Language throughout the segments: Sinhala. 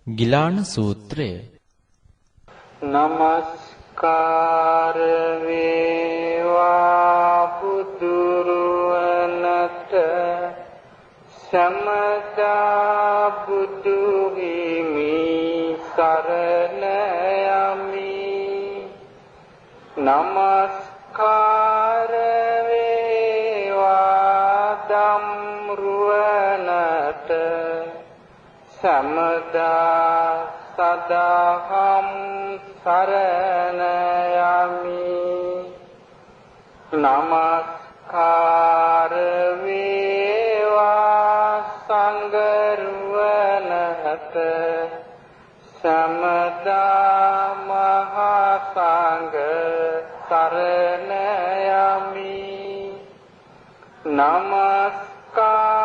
ගිලාන සූත්‍රය. නමස්කාර වේවා බුදුරුවනට සමදා බුදු හිමි සරණ යමි. නමස්කාර වේවා ධම්රුවනට සමදා සදාහම් සරණ යමි. නමස්කාර වේවා සංඝරුවනට සමදා මහා සංඝ සරණ යමි. නමස්කාර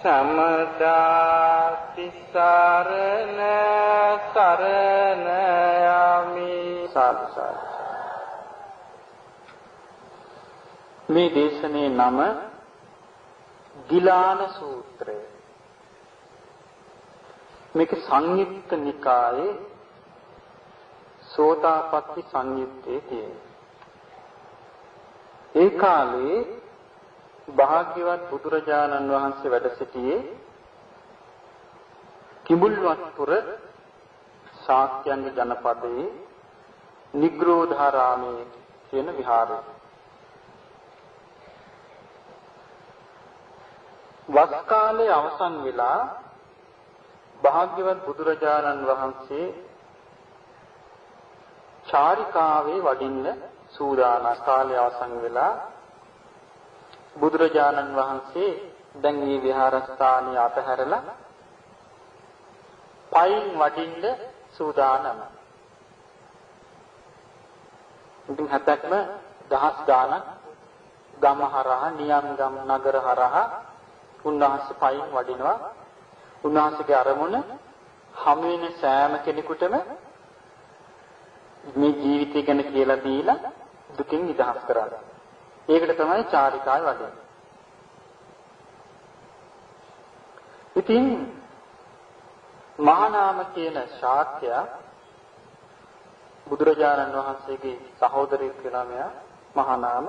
සමදා තිසරණ සරණ යමි. සාදු සාදු. මේ දේශනේ නම ගිලාන සූත්‍රය. මේක සංයුත්ත නිකායේ සෝතාපට්ටි සංයුත්තේ තියෙන. ඒ කාලේ භාග්‍යවත් බුදුරජාණන් වහන්සේ වැඩ සිටියේ කිඹුල්වත්පුර ශාක්‍යයන්ගේ ජනපදයේ නිග්‍රෝධාරාමයේ කියන විහාරය. වස් කාලයේ අවසන් වෙලා භාග්‍යවත් බුදුරජාණන් වහන්සේ චාරිකාවේ වඩින්න සූදානම්. කාලය අවසන් වෙලා බුදුරජාණන් වහන්සේ දැන් මේ විහාරස්ථානය අතහැරලා පයින් වඩින්න සූදානම්. ඉතින් හැතැක්ම දහස් ගාණක් ගම හරහා නියම්ගම් නගර හරහා උන්වහන්සේ පයින් වඩිනවා. උන්වහන්සේගේ අරමුණ හැම වෙන සෑම කෙනෙකුටම මේ ජීවිතය ගැන කියලා දීලා දුකින් නිදහස් කරන්න. ඒකට තමයි චාරිකාවේ වඩින්නේ. ඉතින් මහානාම කියන ශාක්‍යයා බුදුරජාණන් වහන්සේගේ සහෝදරයෙක් වෙනා මෙයා මහානාම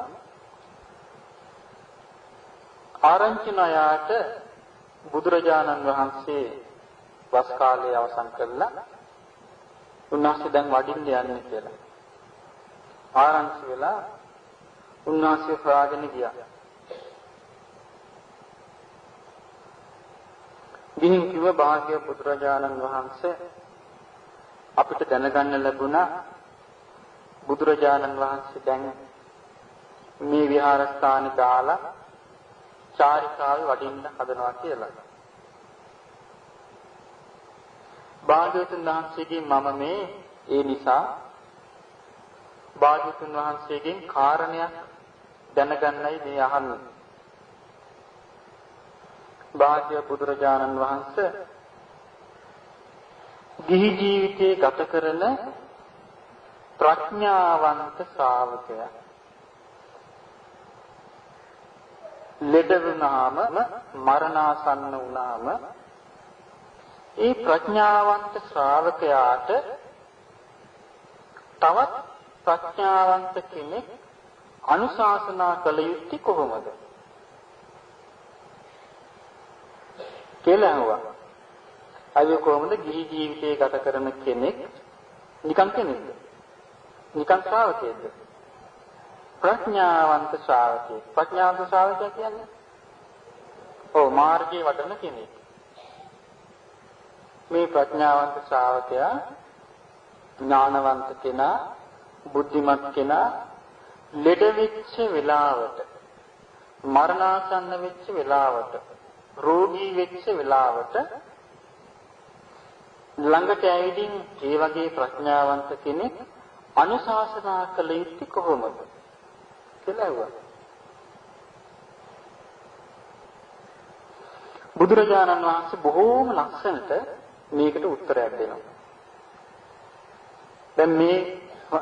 ආරංචි නයාට බුදුරජාණන් වහන්සේ වස් කාලය අවසන් කළා. උන්වහන්සේ දැන් වඩින්න යන්නේ කියලා ආරංචි වෙලා උන්වහන්සේ හොයාගෙන ගියා. ගිහින් කිව්ව භාග්‍ය බුදුරජාණන් වහන්සේ අපිට දැනගන්න ලැබුණා බුදුරජාණන් වහන්සේ දැන් මේ විහාරස්ථානෙ දාලා චාරිකාවේ වඩින්න හදනවා කියලා. භාග්‍යවතුන් වහන්සේගෙන් මම මේ ඒ නිසා භාග්‍යවතුන් වහන්සේගෙන් කාරණයක් දැනගන්නයි මේ අහන්නේ. භාග්‍ය බුදුරජාණන් වහන්සේ ගිහි ජීවිතේ ගත කරන ප්‍රඥාවන්ත ශ්‍රාවකයා. ලෙඩ වුණාම මරණාසන්න වුණාම ඒ ප්‍රඥාවන්ත ශ්‍රාවකයාට තවත් ප්‍රඥාවන්ත කෙනෙක් අනුශාසනා කළ යුත්තේ කොහොමද කියලා අහුවා. අය කොහොමද ගිහි ජීවිතය ගත කරන කෙනෙක් නිකන් කෙනෙක්ද? නිකන් ශ්‍රාවකයෙක්ද? ප්‍රඥාවන්ත ශ්‍රාවකයෙක්. ප්‍රඥාවන්ත ශ්‍රාවකයා කියන්නේ මාර්ගයේ වඩන කෙනෙක්. මේ ප්‍රඥාවන්ත ශ්‍රාවකයා ඥානවන්ත කෙනා, බුද්ධිමත් කෙනා ලෙඩ වෙච්ච වෙලාවට, මරණාසන්න වෙච්ච වෙලාවට, රෝගී වෙච්ච වෙලාවට ළඟට ඇවිදින් ඒ වගේ ප්‍රඥාවන්ත කෙනෙක් අනුශාසනා කළ යුත්තේ කොහොමද කියලා අහුවා. බුදුරජාණන් වහන්සේ බොහෝම ලස්සනට මේකට උත්තරයක් දෙනවා. දැන්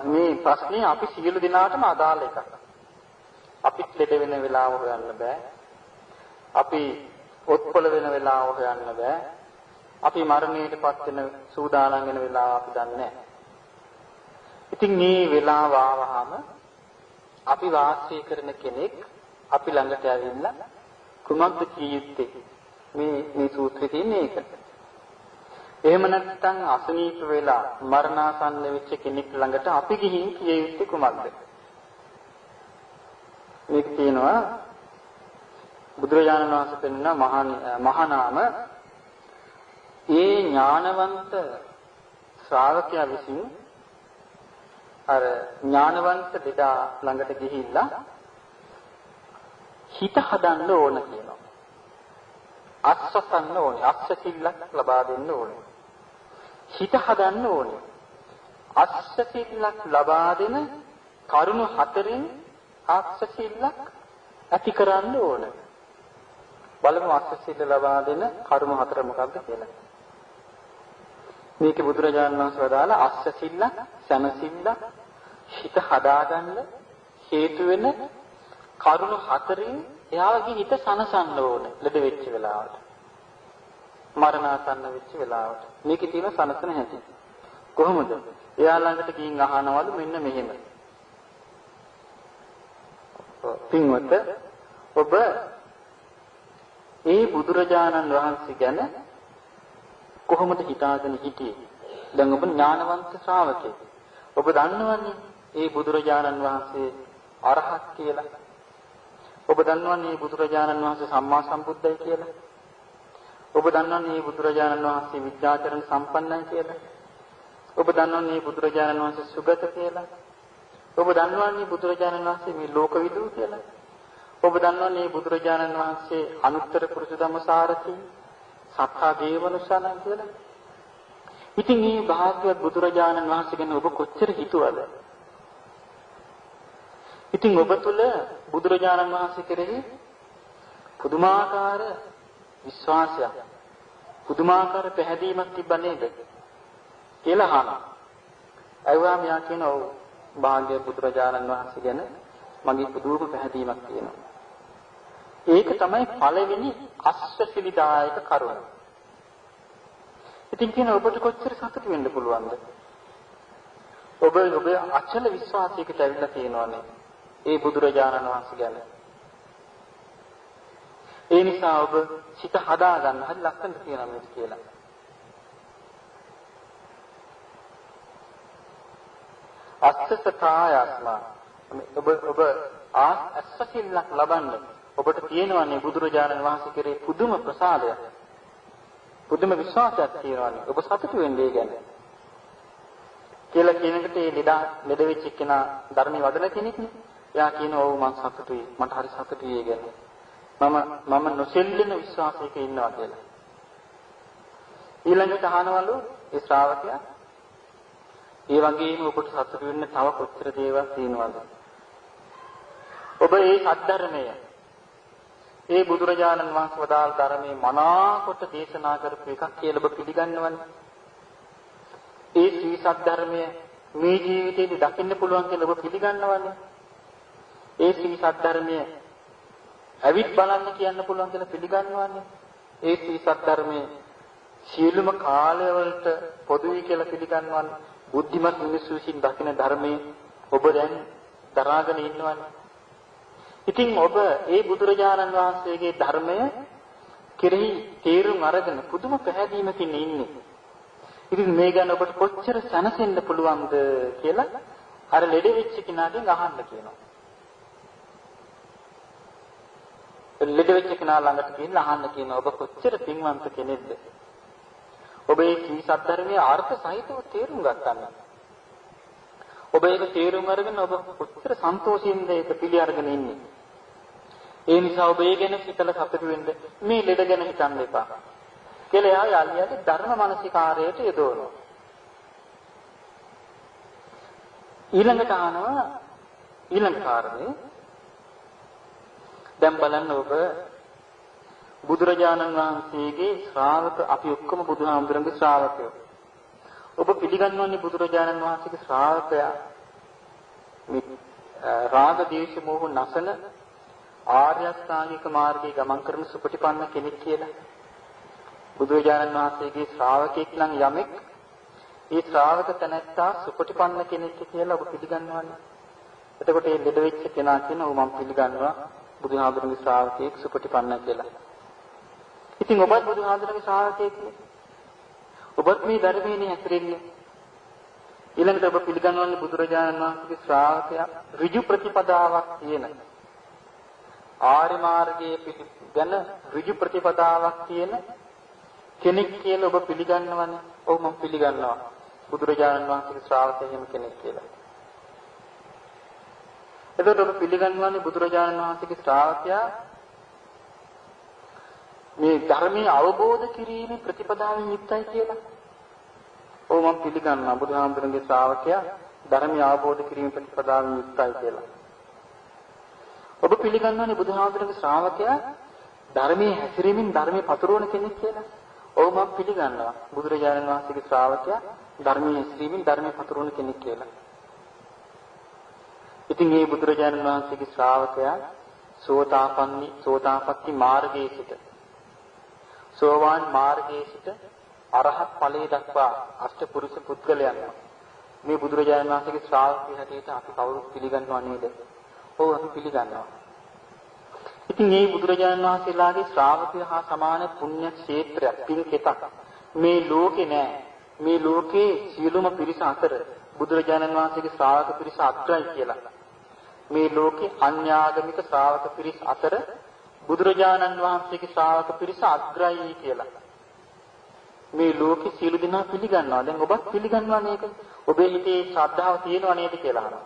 මේ ප්‍රශ්නේ අපි සියලු දෙනාටම අදාළ එකක්. අපිත් ලෙඩ වෙන වෙලාව හොයන්න බෑ. අපි ඔත්පොළ වෙන වෙලාව හොයන්න බෑ. අපි මරණයටපත් වෙන සූදානම් වෙන වෙලාව අපි දන්නේ නැහැ. ඉතින් මේ වෙලාව ආවහම අපි වාසය කරන කෙනෙක් අපි ළඟට ඇවිල්ලා කුමක්ද කිය යුත්තේ? මේ සූත්‍රයේ තියෙන එක. එහෙම නැත්නම් අසනීප වෙලා මරණාසන්න වෙච්ච කෙනෙක් ළඟට අපි ගිහින් කිය යුත්තේ කුමක්ද? මේක තියෙනවා බුදුරජාණන් වහන්සේ පෙන්වන මහා නාම ඒ ඥානවන්ත ශ්‍රාවකයා විසින් අර ඥානවන්ත දෙදා ළඟට ගිහිල්ලා හිත හදන්න ඕන කියනවා. අස්සසන්න ඕනේ. අස්සසිල්ලක් ලබා දෙන්න ඕනේ. හිත හදන්න ඕනේ. අස්සසිල්ලක් ලබා දෙන කරුණු හතරෙන් අස්සසිල්ලක් ඇති කරන්න ඕන. බලමු අස්සසිල්ල ලබා දෙන කරුණු හතර මොකක්ද කියලා. මේකේ බුදුරජාණන් වහන්සේ වදාළ අස්සසිල්ල, සමසිල්ල, හිත හදාගන්න හේතු වෙන කරුණු හතරෙන් එයාගේ හිත සනසන්න ඕනේ ලෙඩ වෙච්ච වෙලාවට. මරණාසන්න වෙච්ච වෙලාවට. මේකේ තියෙන සනසන හැටි. කොහොමද? එයා ළඟට ගිහින් අහනවලු මෙන්න මෙහෙම. පින්වත ඔබ ඒ බුදුරජාණන් වහන්සේ ගැන කොහොමද හිතාගෙන හිටියේ? දැන් ඔබ ඥානවන්ත ශ්‍රාවකයෙක්. ඔබ දන්නවන්නේ ඒ බුදුරජාණන් වහන්සේ අරහත් කියලා. ඔබ දන්නවන්නේ මේ බුදුරජාණන් වහන්සේ සම්මා සම්බුද්දයි කියලා. ඔබ දන්නවන්නේ මේ බුදුරජාණන් වහන්සේ විද්‍යාචරණ සම්පන්නයි කියලා. ඔබ දන්නවන්නේ මේ බුදුරජාණන් වහන්සේ සුගත කියලා. ඔබ දන්නවන්නේ බුදුරජාණන් වහන්සේ මේ ලෝකවිදූ කියලා. ඔබ දන්නවන්නේ මේ බුදුරජාණන් වහන්සේ අනුත්තර පුරුෂ ධම්මසාරති සත්තා දේවනුසාරණ කියලා. ඉතින් මේ භාග්‍යවත් බුදුරජාණන් වහන්සේ ගැන ඔබ කොච්චර හිතුවද? ඉතින් ඔබ තුල බුදුරජාණන් වහන්සේ කෙරෙහි පුදුමාකාර විශ්වාසයක්, පුදුමාකාර පැහැදීමක් තිබ්බ නේද කියලා අහනවා. අයවා මෙයා කියනවා භාග්‍ය බුදුරජාණන් වහන්සේ ගැන මගේ පුදුම පැහැදීමක් තියෙනවා. ඒක තමයි පළවෙනි අස්වැසිලිදායක කරුණ. ඉතින් කියන ඔබට කොච්චර සතුටු වෙන්න පුළුවන්ද? ඔබ අචල විශ්වාසයකට ඇවිල්ලා තියෙනවානේ ඒ බුදුරජාණන් වහන්සේ ගැන. ඒ නිසා ඔබ සිත හදාගන්න හරි ලස්සනට කියනවා මේක කියලා. අස්සසතායස්මා ඔබ අස්සසිල්ලක් ලබන්න ඔබට තියෙනවානේ බුදුරජාණන් වහන්සේ කෙරේ පුදුම ප්‍රසාදයක්, පුදුම විශ්වාසයක් තියෙනවානේ. ඔබ සතුටු වෙන්නේ ඒ ගැන. කියලා කියනකොට ඒ ලෙඩ වෙච්ච කෙනා ධර්මයේ වඩන කෙනෙක්නේ. එයා කියනවා ඔව් මම සතුටුයි. මට හරි සතුටුයි ඒ ගැන. මම නොසෙල්ලෙන විශ්වාසයක ඉන්නවා කියලා. ඊළඟට අහනවලු ඒ ශ්‍රාවකයා ඒ වගේම ඔබට සතුටු වෙන්න තව කොච්චර දේවල් තියෙනවද? ඔබ ඒ සද්ධර්මය ඒ බුදුරජාණන් වහන්සේ වදාළ ධර්මයේ මනාකොට දේශනා කරපු එකක් කියලා ඔබ පිළිගන්නවනේ. ඒ ශ්‍රී සද්ධර්මය මේ ජීවිතේදී දකින්න පුළුවන් කියලා ඔබ පිළිගන්නවනේ. ඒ ශ්‍රී සද්ධර්මය ඇවිත් බලන්න කියන්න පුළුවන් කියලා පිළිගන්නවනේ. ඒ ශ්‍රී සද්ධර්මයේ සියලුම කාලවලට පොදුයි කියලා පිළිගන්නවනේ. බුද්ධිමත් මිනිස්සු විසින් දකින ධර්මයේ ඔබ දැන් දරාගෙන ඉන්නවනේ. ඉතින් ඔබ ඒ බුදුරජාණන් වහන්සේගේ ධර්මය කෙරෙහි තේරුම් අරගෙන පුදුම පැහැදීමකින් ඉන්නේ. ඉතින් මේ ගැන ඔබට කොච්චර සැනසෙන්න පුළුවන්ද කියලා අර ලෙඩ වෙච්ච කෙනාගෙන් අහන්න කියනවා. ලෙඩ වෙච්ච කෙනා ළඟට ගිහින් අහන්න කියනවා ඔබ කොච්චර පින්වන්ත කෙනෙක්ද? ඔබ මේ ශ්‍රී සද්ධර්මයේ අර්ථ සහිතව තේරුම් ගත්තා. ඔබ ඒක තේරුම් අරගෙන ඔබ කොච්චර සන්තෝෂයෙන්ද ඒක පිළි අරගෙන ඉන්නේ. ඒ නිසා ඔබ ඒ ගැන හිතලා සතුටු වෙන්න මේ ලෙඩ ගැන හිතන්න එපා. කියලා එයා යල්ලියට ධර්ම මානසිකාරයට යොදවනවා. ඊළඟට අහනවා ඊළඟ කාරණේ දැන් බලන්න ඔබ බුදුරජාණන් වහන්සේගේ ශ්‍රාවක අපි ඔක්කොම බුදුහාමුදුරන්ගේ ශ්‍රාවකයෝ. ඔබ පිළිගන්නවන්නේ බුදුරජාණන් වහන්සේගේ ශ්‍රාවකයා රාග දේශ මොහ නැසන ආර්ය අෂ්ටාංගික මාර්ගයේ ගමන් කරන සුපටිපන්න කෙනෙක් කියලා. බුදුරජාණන් වහන්සේගේ ශ්‍රාවකෙක් නම් යමෙක් ඒ ශ්‍රාවක තැනැත්තා සුපටිපන්න කෙනෙක් කියලා ඔබ පිළිගන්නවනේ. එතකොට මේ ලෙඩ වෙච්ච කෙනා කියන ඔව් මම පිළිගන්නවා බුදුහාමුදුරන්ගේ ශ්‍රාවකෙක් සුපටිපන්න කියලා. ඉතින් ඔබත් බුදුහාමුදුරන්ගේ ශ්‍රාවකෙක් නේ. ඔබත් මේ ධර්මයේ හැසිරෙන්නේ. ඊළඟට ඔබ පිළිගන්නවන්නේ බුදුරජාණන් වහන්සේගේ ශ්‍රාවකයා ඍජු ප්‍රතිපදාවක් තියෙන. ආර්ය මාර්ගයේ ගැන ඍජු ප්‍රතිපදාවක් තියෙන කෙනෙක් කියලා ඔබ පිළිගන්නවනේ. ඔව් මම පිළිගන්නවා. බුදුරජාණන් වහන්සේගේ ශ්‍රාවකයෙක් එහෙම කෙනෙක් කියලා. එතකොට ඔබ පිළිගන්නවනේ බුදුරජාණන් වහන්සේගේ ශ්‍රාවකයා මේ ධර්මයේ අවබෝධ කිරීමේ ප්‍රතිපදාවෙන් යුක්තයි කියලා. ඔව් මම පිළිගන්නවා බුදුහාමුදුරන්ගේ ශ්‍රාවකයා ධර්මයේ අවබෝධ කිරීමේ ප්‍රතිපදාවෙන් යුක්තයි කියලා. ඔබ පිළිගන්නවනේ බුදුහාමුදුරන්ගේ ශ්‍රාවකයා ධර්මයේ හැසිරීමෙන් ධර්මයේ පතුරවන කෙනෙක් කියලා. ඔව් මම පිළිගන්නවා බුදුරජාණන් වහන්සේගේ ශ්‍රාවකයා ධර්මයේ හැසිරීමෙන් ධර්මයේ පතුරවන කෙනෙක් කියලා. ඉතින් මේ බුදුරජාණන් වහන්සේගේ ශ්‍රාවකයා සෝතාපට්ටි මාර්ගයේ සිට සෝවාන් මාර්ගයේ සිට අරහත් ඵලයේ දක්වා අෂ්ටපුරුෂ පුද්ගලයන් මේ බුදුරජාණන් වහන්සේගේ ශ්‍රාවකයෙක් හැටියට අපි කවුරුත් පිළිගන්නව නේද? ඔව් අපි පිළිගන්නවා. ඉතින් මේ බුදුරජාණන් වහන්සේලාගේ ශ්‍රාවකය හා සමාන පුණ්‍ය ක්ෂේත්‍රයක් පින්කෙතක් මේ ලෝකේ නෑ. මේ ලෝකේ සියලුම පිරිස අතර බුදුරජාණන් වහන්සේගේ ශ්‍රාවක පිරිස අග්‍රයි කියලා. මේ ලෝකේ අන්‍යාගමික ශ්‍රාවක පිරිස අතර බුදුරජාණන් වහන්සේගේ ශ්‍රාවක පිරිස අග්‍රයි කියලා. මේ ලෝකේ සියලු දෙනා පිළිගන්නවා. දැන් ඔබත් පිළිගන්නවා නේද? ඔබේ හිතේ ශ්‍රද්ධාව තියෙනව නේද කියලා අහනවා.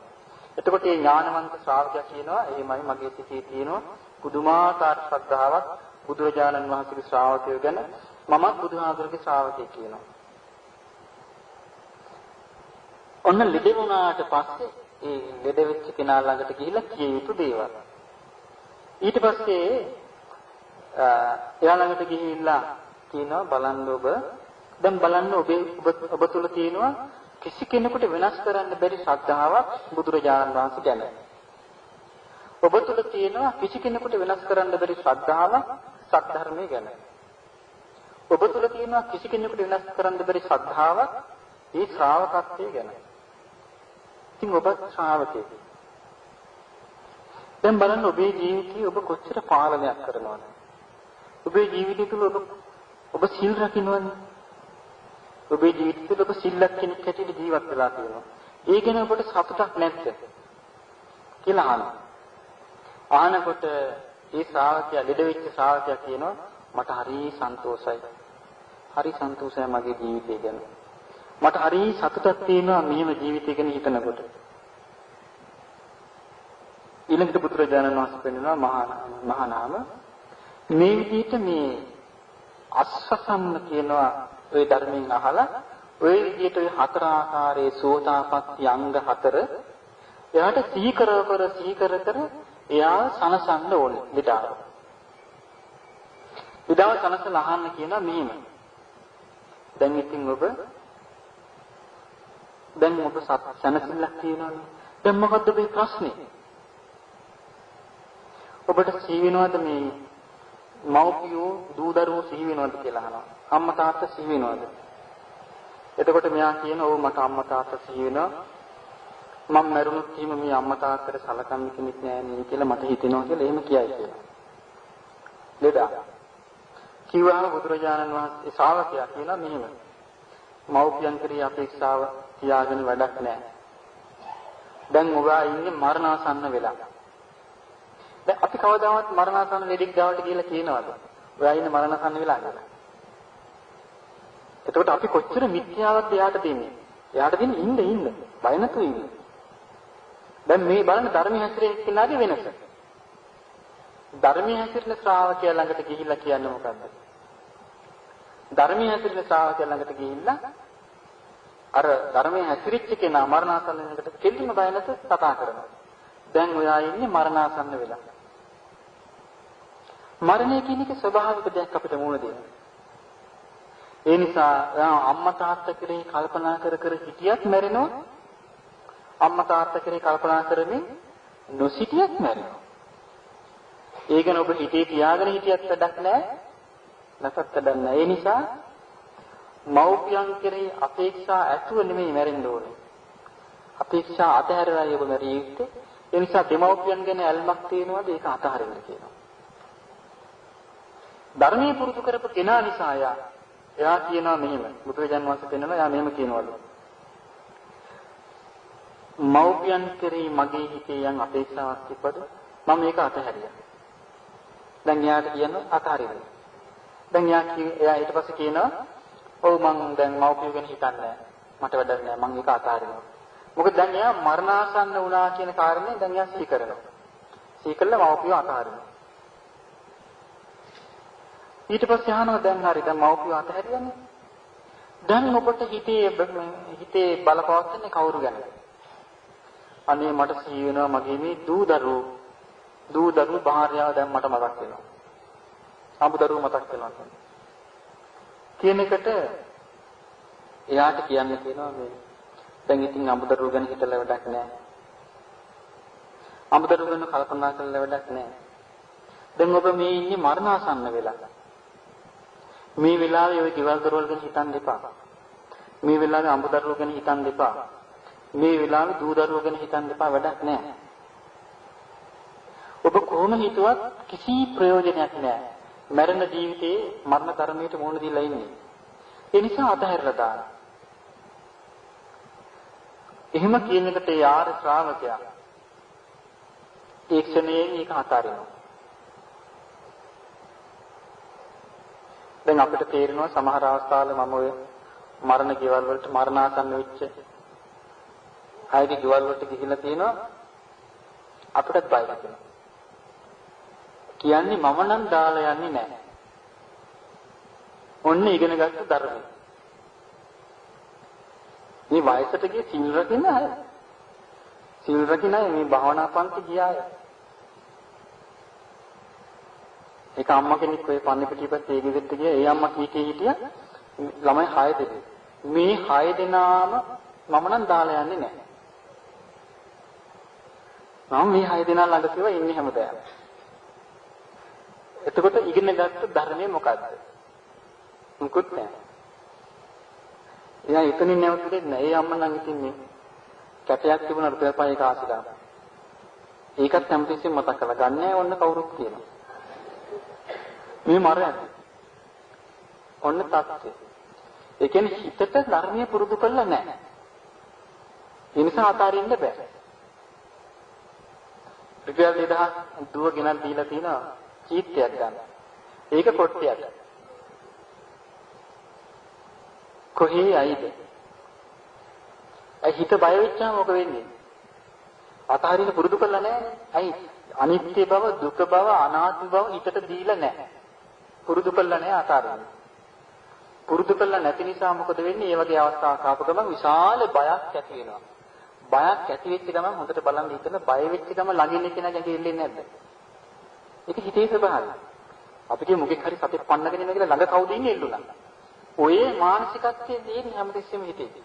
එතකොට මේ ඥානවන්ත ශ්‍රාවකයා කියනවා එහෙමයි මගේ සිතේ තියෙනවා පුදුමාකාර ශ්‍රද්ධාවක් බුදුරජාණන් වහන්සේගේ ශ්‍රාවකයෝ ගැන මමත් බුදුහාමුදුරගේ ශ්‍රාවකයෙක් කියනවා. ඔන්න ලෙඩ වුණාට පස්සේ ඒ ලෙඩ වෙච්ච කෙනා ළඟට ගිහිල්ලා කිය යුතු දේවල්. ඊට පස්සේ එයා ළඟට ගිහිල්ලා කියනවා බලන්න ඔබ දැන් බලන්න ඔබ තුල තියෙනවා කිසි කෙනෙකුට වෙනස් කරන්න බැරි ශ්‍රද්ධාවක් බුදුරජාණන් වහන්සේ ගැන. ඔබ තුල තියෙනවා කිසි කෙනෙකුට වෙනස් කරන්න බැරි ශ්‍රද්ධාවක් සත්‍ය ගැන. ඔබ තුල තියෙනවා කිසි කෙනෙකුට වෙනස් කරන්න බැරි ශ්‍රද්ධාවක් ඒ ශ්‍රාවකත්වයේ ගැන. ඉතින් ඔබ ශ්‍රාවකයෙක්. දැන් බලන්න ඔබේ ජීවිතය ඔබ කොච්චර පාලනයක් කරනවද? ඔබේ ජීවිතය තුල ඔබ සිල් රකින්නවනේ. ඔබේ ජීවිතය තුළ ඔබ සිල්ලක් කෙනෙක් හැටියට ජීවත් වෙලා තියෙනවා. ඒ ගැන ඔබට සතුටක් නැද්ද කියලා අහනවා. අහනකොට ඒ ශ්‍රාවකයා ලෙඩ වෙච්ච ශ්‍රාවකයා කියනවා මට හරි සන්තෝෂයි. හරි සන්තෝෂයි මගේ ජීවිතය ගැන. මට හරි සතුටක් තියෙනවා මෙහෙම ජීවිතය ගැන හිතනකොට. ඊළඟට පුත්‍රජානන් වහන්සේ පෙන්වනවා මහා නාම මේ විදිහට මේ අස්සසම්ම කියනවා ඔය ධර්මයෙන් අහලා ඔය විදිහට ඔය හතර ආකාරයේ සෝතාපට්ටි අංග හතර එයාට සිහි කර එයා සනසන්න ඕනේ විඩාව. විඩාව සනසලා අහන්න කියනවා මෙහෙම. දැන් ඉතින් ඔබ සනසෙල්ලක් තියෙනවනේ. දැන් මොකද්ද මේ ප්‍රශ්නේ? ඔබට සිහි වෙනවද මේ මව්පියෝ දූ දරුවෝ සිහි වෙනවද කියලා අහනවා. අම්මා තාත්තා සිහි වෙනවද? එතකොට මෙයා කියනවා ඔව් මට අම්මා තාත්තා සිහි වෙනවා. මම මරුණොත් එහෙම මේ අම්මා තාත්තට සලකන්නේ කෙනෙක් නෑ නේ කියලා මට හිතෙනවා කියලා එහෙම කියයි කියලා. ලෙඩා. කිව්වම බුදුරජාණන් වහන්සේ ශ්‍රාවකයා කියනවා මෙහෙම. මව්පියන් කෙරෙහි අපේක්ෂාව තියාගෙන වැඩක් නෑ. දැන් ඔබා ඉන්නේ මරණාසන්න වෙලා. දැන් අපි කවදාවත් මරණාසන්න ලෙඩෙක් ගාවට ගිහලා කියනවාද? ඔයා ඉන්නේ මරණාසන්න වෙලා කියලා. එතකොට අපි කොච්චර මිත්‍යාවක් එයාට දෙන්නේ? එයාට දෙන්නේ ඉන්න බය නැතුව ඉන්න. දැන් මේ බලන්න ධර්මයේ හැසිරෙන කෙනාගේ වෙනස. ධර්මයේ හැසිරෙන ශ්‍රාවකයා ළඟට ගිහිල්ලා කියන්නේ මොකක්ද? ධර්මයේ හැසිරෙන ශ්‍රාවකයා ළඟට ගිහිල්ලා අර ධර්මයේ හැසිරෙච්ච කෙනා මරණාසන්න වෙනකොට කෙලින්ම බය නැතුව කතා කරනවා. දැන් ඔයා ඉන්නේ මරණාසන්න වෙලා. මරණය කියන එක ස්වභාවික දෙයක් අපිට මුණ දෙන්නේ. ඒ නිසා අම්මා තාත්තා කෙරෙහි කල්පනා කර හිටියත් මැරෙනවා. අම්මා තාත්තා කෙරෙහි කල්පනා කරමින් නොසිටියත් මැරෙනවා. ඒකන ඔබ හිතේ තියාගෙන හිටියත් වැඩක් නැහැ. නැසත් වැඩක් නැහැ. ඒ නිසා මව්පියන් කෙරෙහි අපේක්ෂා ඇතුව නෙමෙයි මැරෙන්න ඕනේ. අපේක්ෂා අතහැරලා ඔබ මැරිය යුත්තේ. ඒ නිසා දෙමව්පියන් ගැන ඇල්මක් තියෙනවාද ඒක අතහරින්න කියනවා. ධර්මයේ පුරුදු කරපු කෙනා නිසා එයා කියනවා මෙහෙම. බුදුරජාන් වහන්සේ පෙන්නනවා එයා මෙහෙම කියනවලු. මව්පියන් කෙරෙහි මගේ හිතේ යම් අපේක්ෂාවක් තිබ්බද මම මේක අතහැරියා. දැන් එයාට කියනවා අතහරින්න. දැන් එයා ඊට පස්සේ කියනවා ඔව් මං දැන් මව්පියෝ ගැන හිතන්නේ නැහැ. මට වැඩක් නැහැ. මං ඒක අතහරිනවා. මොකද දැන් එයා මරණාසන්න වුණා කියන කාරණේ දැන් එයා සිහි කරනවා. සිහි කළා මව්පියෝ අතහරිනවා. ඊට පස්සේ අහනවා දැන් හරි දැන් මව්පියෝ අතහැරියන්නේ. දැන් ඔබට හිතේ බලපවත්න්නේ කවුරු ගැනද? අනේ මට සිහි වෙනවා මගේ මේ දූ දරුවෝ භාර්යාව දැන් මට මතක් වෙනවා. අඹ දරුවෝ මතක් වෙනවා. කියන එකට එයාට කියන්න කියනවා මේ දැන් ඉතින් අඹ දරුවෝ ගැන හිතලා වැඩක් නැහැ. අඹ දරුවෝ ගැන කල්පනා කරලා වැඩක් නැහැ. දැන් ඔබ මේ ඉන්නේ මරණාසන්න වෙලා. මේ වෙලාවේ ওই ගෙවල් දොරවල් ගැන හිතන්න එපා. මේ වෙලාවේ අඹ දරුවෝ ගැන හිතන්න එපා. මේ වෙලාවේ දූ දරුවෝ ගැන හිතන්න එපා වැඩක් නැහැ. ඔබ කොහොම හිතුවත් කිසි ප්‍රයෝජනයක් නැහැ. මරණ ජීවිතේ මරණ ධර්මයට මුහුණ දීලා ඉන්නේ. ඒ නිසා අතහැරලා දාන්න. එහෙම කියන එකට යාර ශ්‍රාවකයා ඒ ක්ෂණයේ මේක අතාරිනවා. දැන් අපිට තේරෙනවා සමහර අවස්ථාවල මම ඔය මරණ ගෙවල් වලට මරණාසන්න වෙච්ච අයගේ ගෙවල් වලට ගිහිල්ලා තියෙනවා අපිටත් බය හිතෙනවා. කියන්නේ මම නම් දාලා යන්නේ නැහැ. ඔන්න ඉගෙනගත්තු ධර්මය. මේ වයසට ගිය සිල් රකින්න අය. සිල් රකින්න අය මේ භාවනා පන්ති ගියාය. ඒක අම්මා කෙනෙක් ඔය පන්නේ පිටිපස්සේ ඒ ගෙදරට ගියා. ඒ අම්මා කීකේ හිටියා ළමයි 6 දෙනෙක්. මේ 6 දෙනාම මම නම් දාලා යන්නේ නැහැ. මම මේ 6 දෙනා ළඟ කියලා ඉන්නේ හැමදාම. එතකොට ඉගෙනගත්තු ධර්මයේ මොකද්ද? මුකුත් නැහැ. එයා එතනින් නැවතුනේ නැහැ. ඒ අම්මා නම් ඉතින් මේ කැටයක් තිබුණා රුපියල් 5 කාසිලා. ඒකත් හැමතිස්සෙම මතක් කරලා ගන්නෑ ඔන්න කවුරුත් කියනවා. මේ මරයන්. ඔන්න තත්ත්වය. ඒ කියන්නේ හිතට ධර්මයේ පුරුදු කරලා නැහැ. ඒ නිසා අතාරින්න බෑ. රුපියල් 2000 දුව ගෙනත් දීලා තිනවා චීත්තයක් ගන්න. ඒක කොට්ටියක්. කොහේ අයිද? හිත බය වෙච්චාම මොකද වෙන්නේ? අතහරින්න පුරුදු කරලා නැහැ. අයි අනිත්‍ය බව, දුක බව, අනාත්ම බව හිතට දීලා නැහැ. පුරුදු කරලා නැහැ අතහරින්න. පුරුදු කරලා නැති නිසා මොකද වෙන්නේ? මේ වගේ අවස්ථාවක් ආපු ගමන් විශාල බයක් ඇති වෙනවා. බයක් ඇති වෙච්ච ගමන් හොඳට බලන් හිතන බය වෙච්ච ගමන් ළඟින් ඉන්න කෙනා ගැඟෙන්නේ නැද්ද? ඒක හිතේ ස්වභාවය. අපි කිය මොකෙක් හරි සතෙක් පන්නගෙන ඉන්න කියලා ළඟ කවුද ඉන්නේ එල්ලුණා. ඔය මානසිකත්වයේ තියෙන හැමතිස්සෙම හිතේ.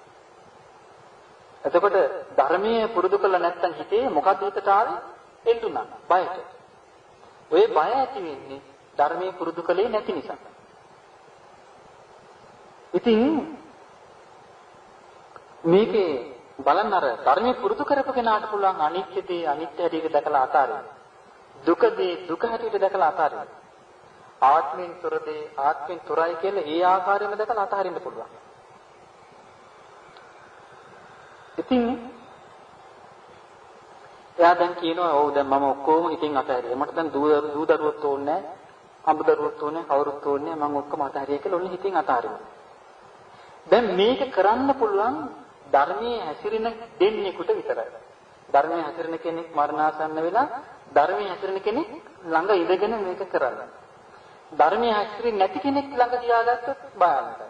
එතකොට ධර්මයේ පුරුදු කරලා නැත්නම් හිතේ මොකක්ද හිතට ආවේ? එල්ලුණා. බයට. ඔය බය ඇති වෙන්නේ ධර්මයේ පුරුදු කලේ නැති නිසා. ඉතින් මේකේ බලන්න අර ධර්මයේ පුරුදු කරපු කෙනාට පුළුවන් අනිත්‍යදී අනිත්‍ය හැටියට දැකලා අතාරින්න. දුකදී දුක හැටියට දැකලා අතාරින්න. ආත්මෙන් තොරදී ආත්මෙන් තොරයි කියලා ඒ ආකාරයෙන්ම දැකලා අතාරින්න පුළුවන්. ඉතින් එයා දැන් කියනවා ඔව් දැන් මම ඔක්කොම හිතින් අතහැරියා. මට දැන් දූ දරුවොත් ඕනේ නැහැ. අඹ දරුවොත් ඕනේ නැහැ. කවුරුත් ඕනේ නැහැ. මම ඔක්කොම අතහැරියා කියලා ඔන්න හිතින් අතාරිනවා. දැන් මේක කරන්න පුළුවන් ධර්මයේ හැසිරෙන දෙන්නෙකුට විතරයි. ධර්මයේ හැසිරෙන කෙනෙක් මරණාසන්න වෙලා ධර්මයේ හැසිරෙන කෙනෙක් ළඟ ඉඳගෙන මේක කරන්න. ධර්මයේ හැසිරෙන්නේ නැති කෙනෙක් ළඟ තියාගත්තොත් බයන්නයි.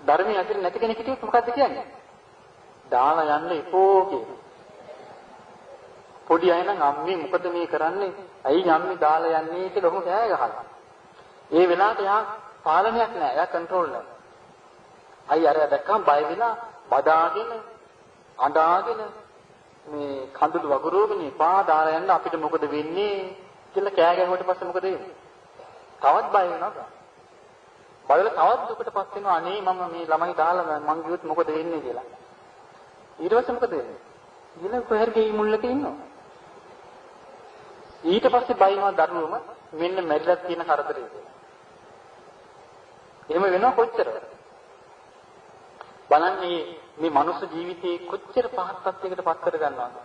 ධර්මයේ හැසිරෙන්නේ නැති කෙනෙක් හිටියොත් මොකද්ද කියන්නේ? දාලා යන්න එපෝ කියන. පොඩි අය නම් අම්මේ මොකද මේ කරන්නේ? ඇයි අම්මේ දාලා යන්නේ කියලා ඔහොම කෑ ගහනවා. ඒ වෙලාවට එයා පාලනයක් නැහැ. එයා කන්ට්‍රෝල් නැහැ. අයි අර දැක්කම බය වෙලා බදාගෙන අඬාගෙන මේ කඳුළු වගුරුවගෙන පාදාලා යන්න අපිට මොකද වෙන්නේ කියලා කෑ ගැහුවට පස්සේ මොකද වෙන්නේ? තවත් බය වෙනවා. බයල තවත් දුකටපත් වෙනවා. අනේ මම මේ ළමයි දාලා මං ගියොත් මොකද වෙන්නේ කියලා. ඊට පස්සේ මොකද වෙන්නේ? ඊළඟ කොහෙර ගෙයි මුල්ලක ඉන්නවා. ඊට පස්සේ බයිනවා දරුවම මෙන්න මැරිලා තියෙන කරදරේ කියලා. එහෙම වෙනවා කොච්චර? බලන්නේ මේ මනුස්ස ජීවිතේ කොච්චර පහත් තත්යකට පත් කර ගන්නවද?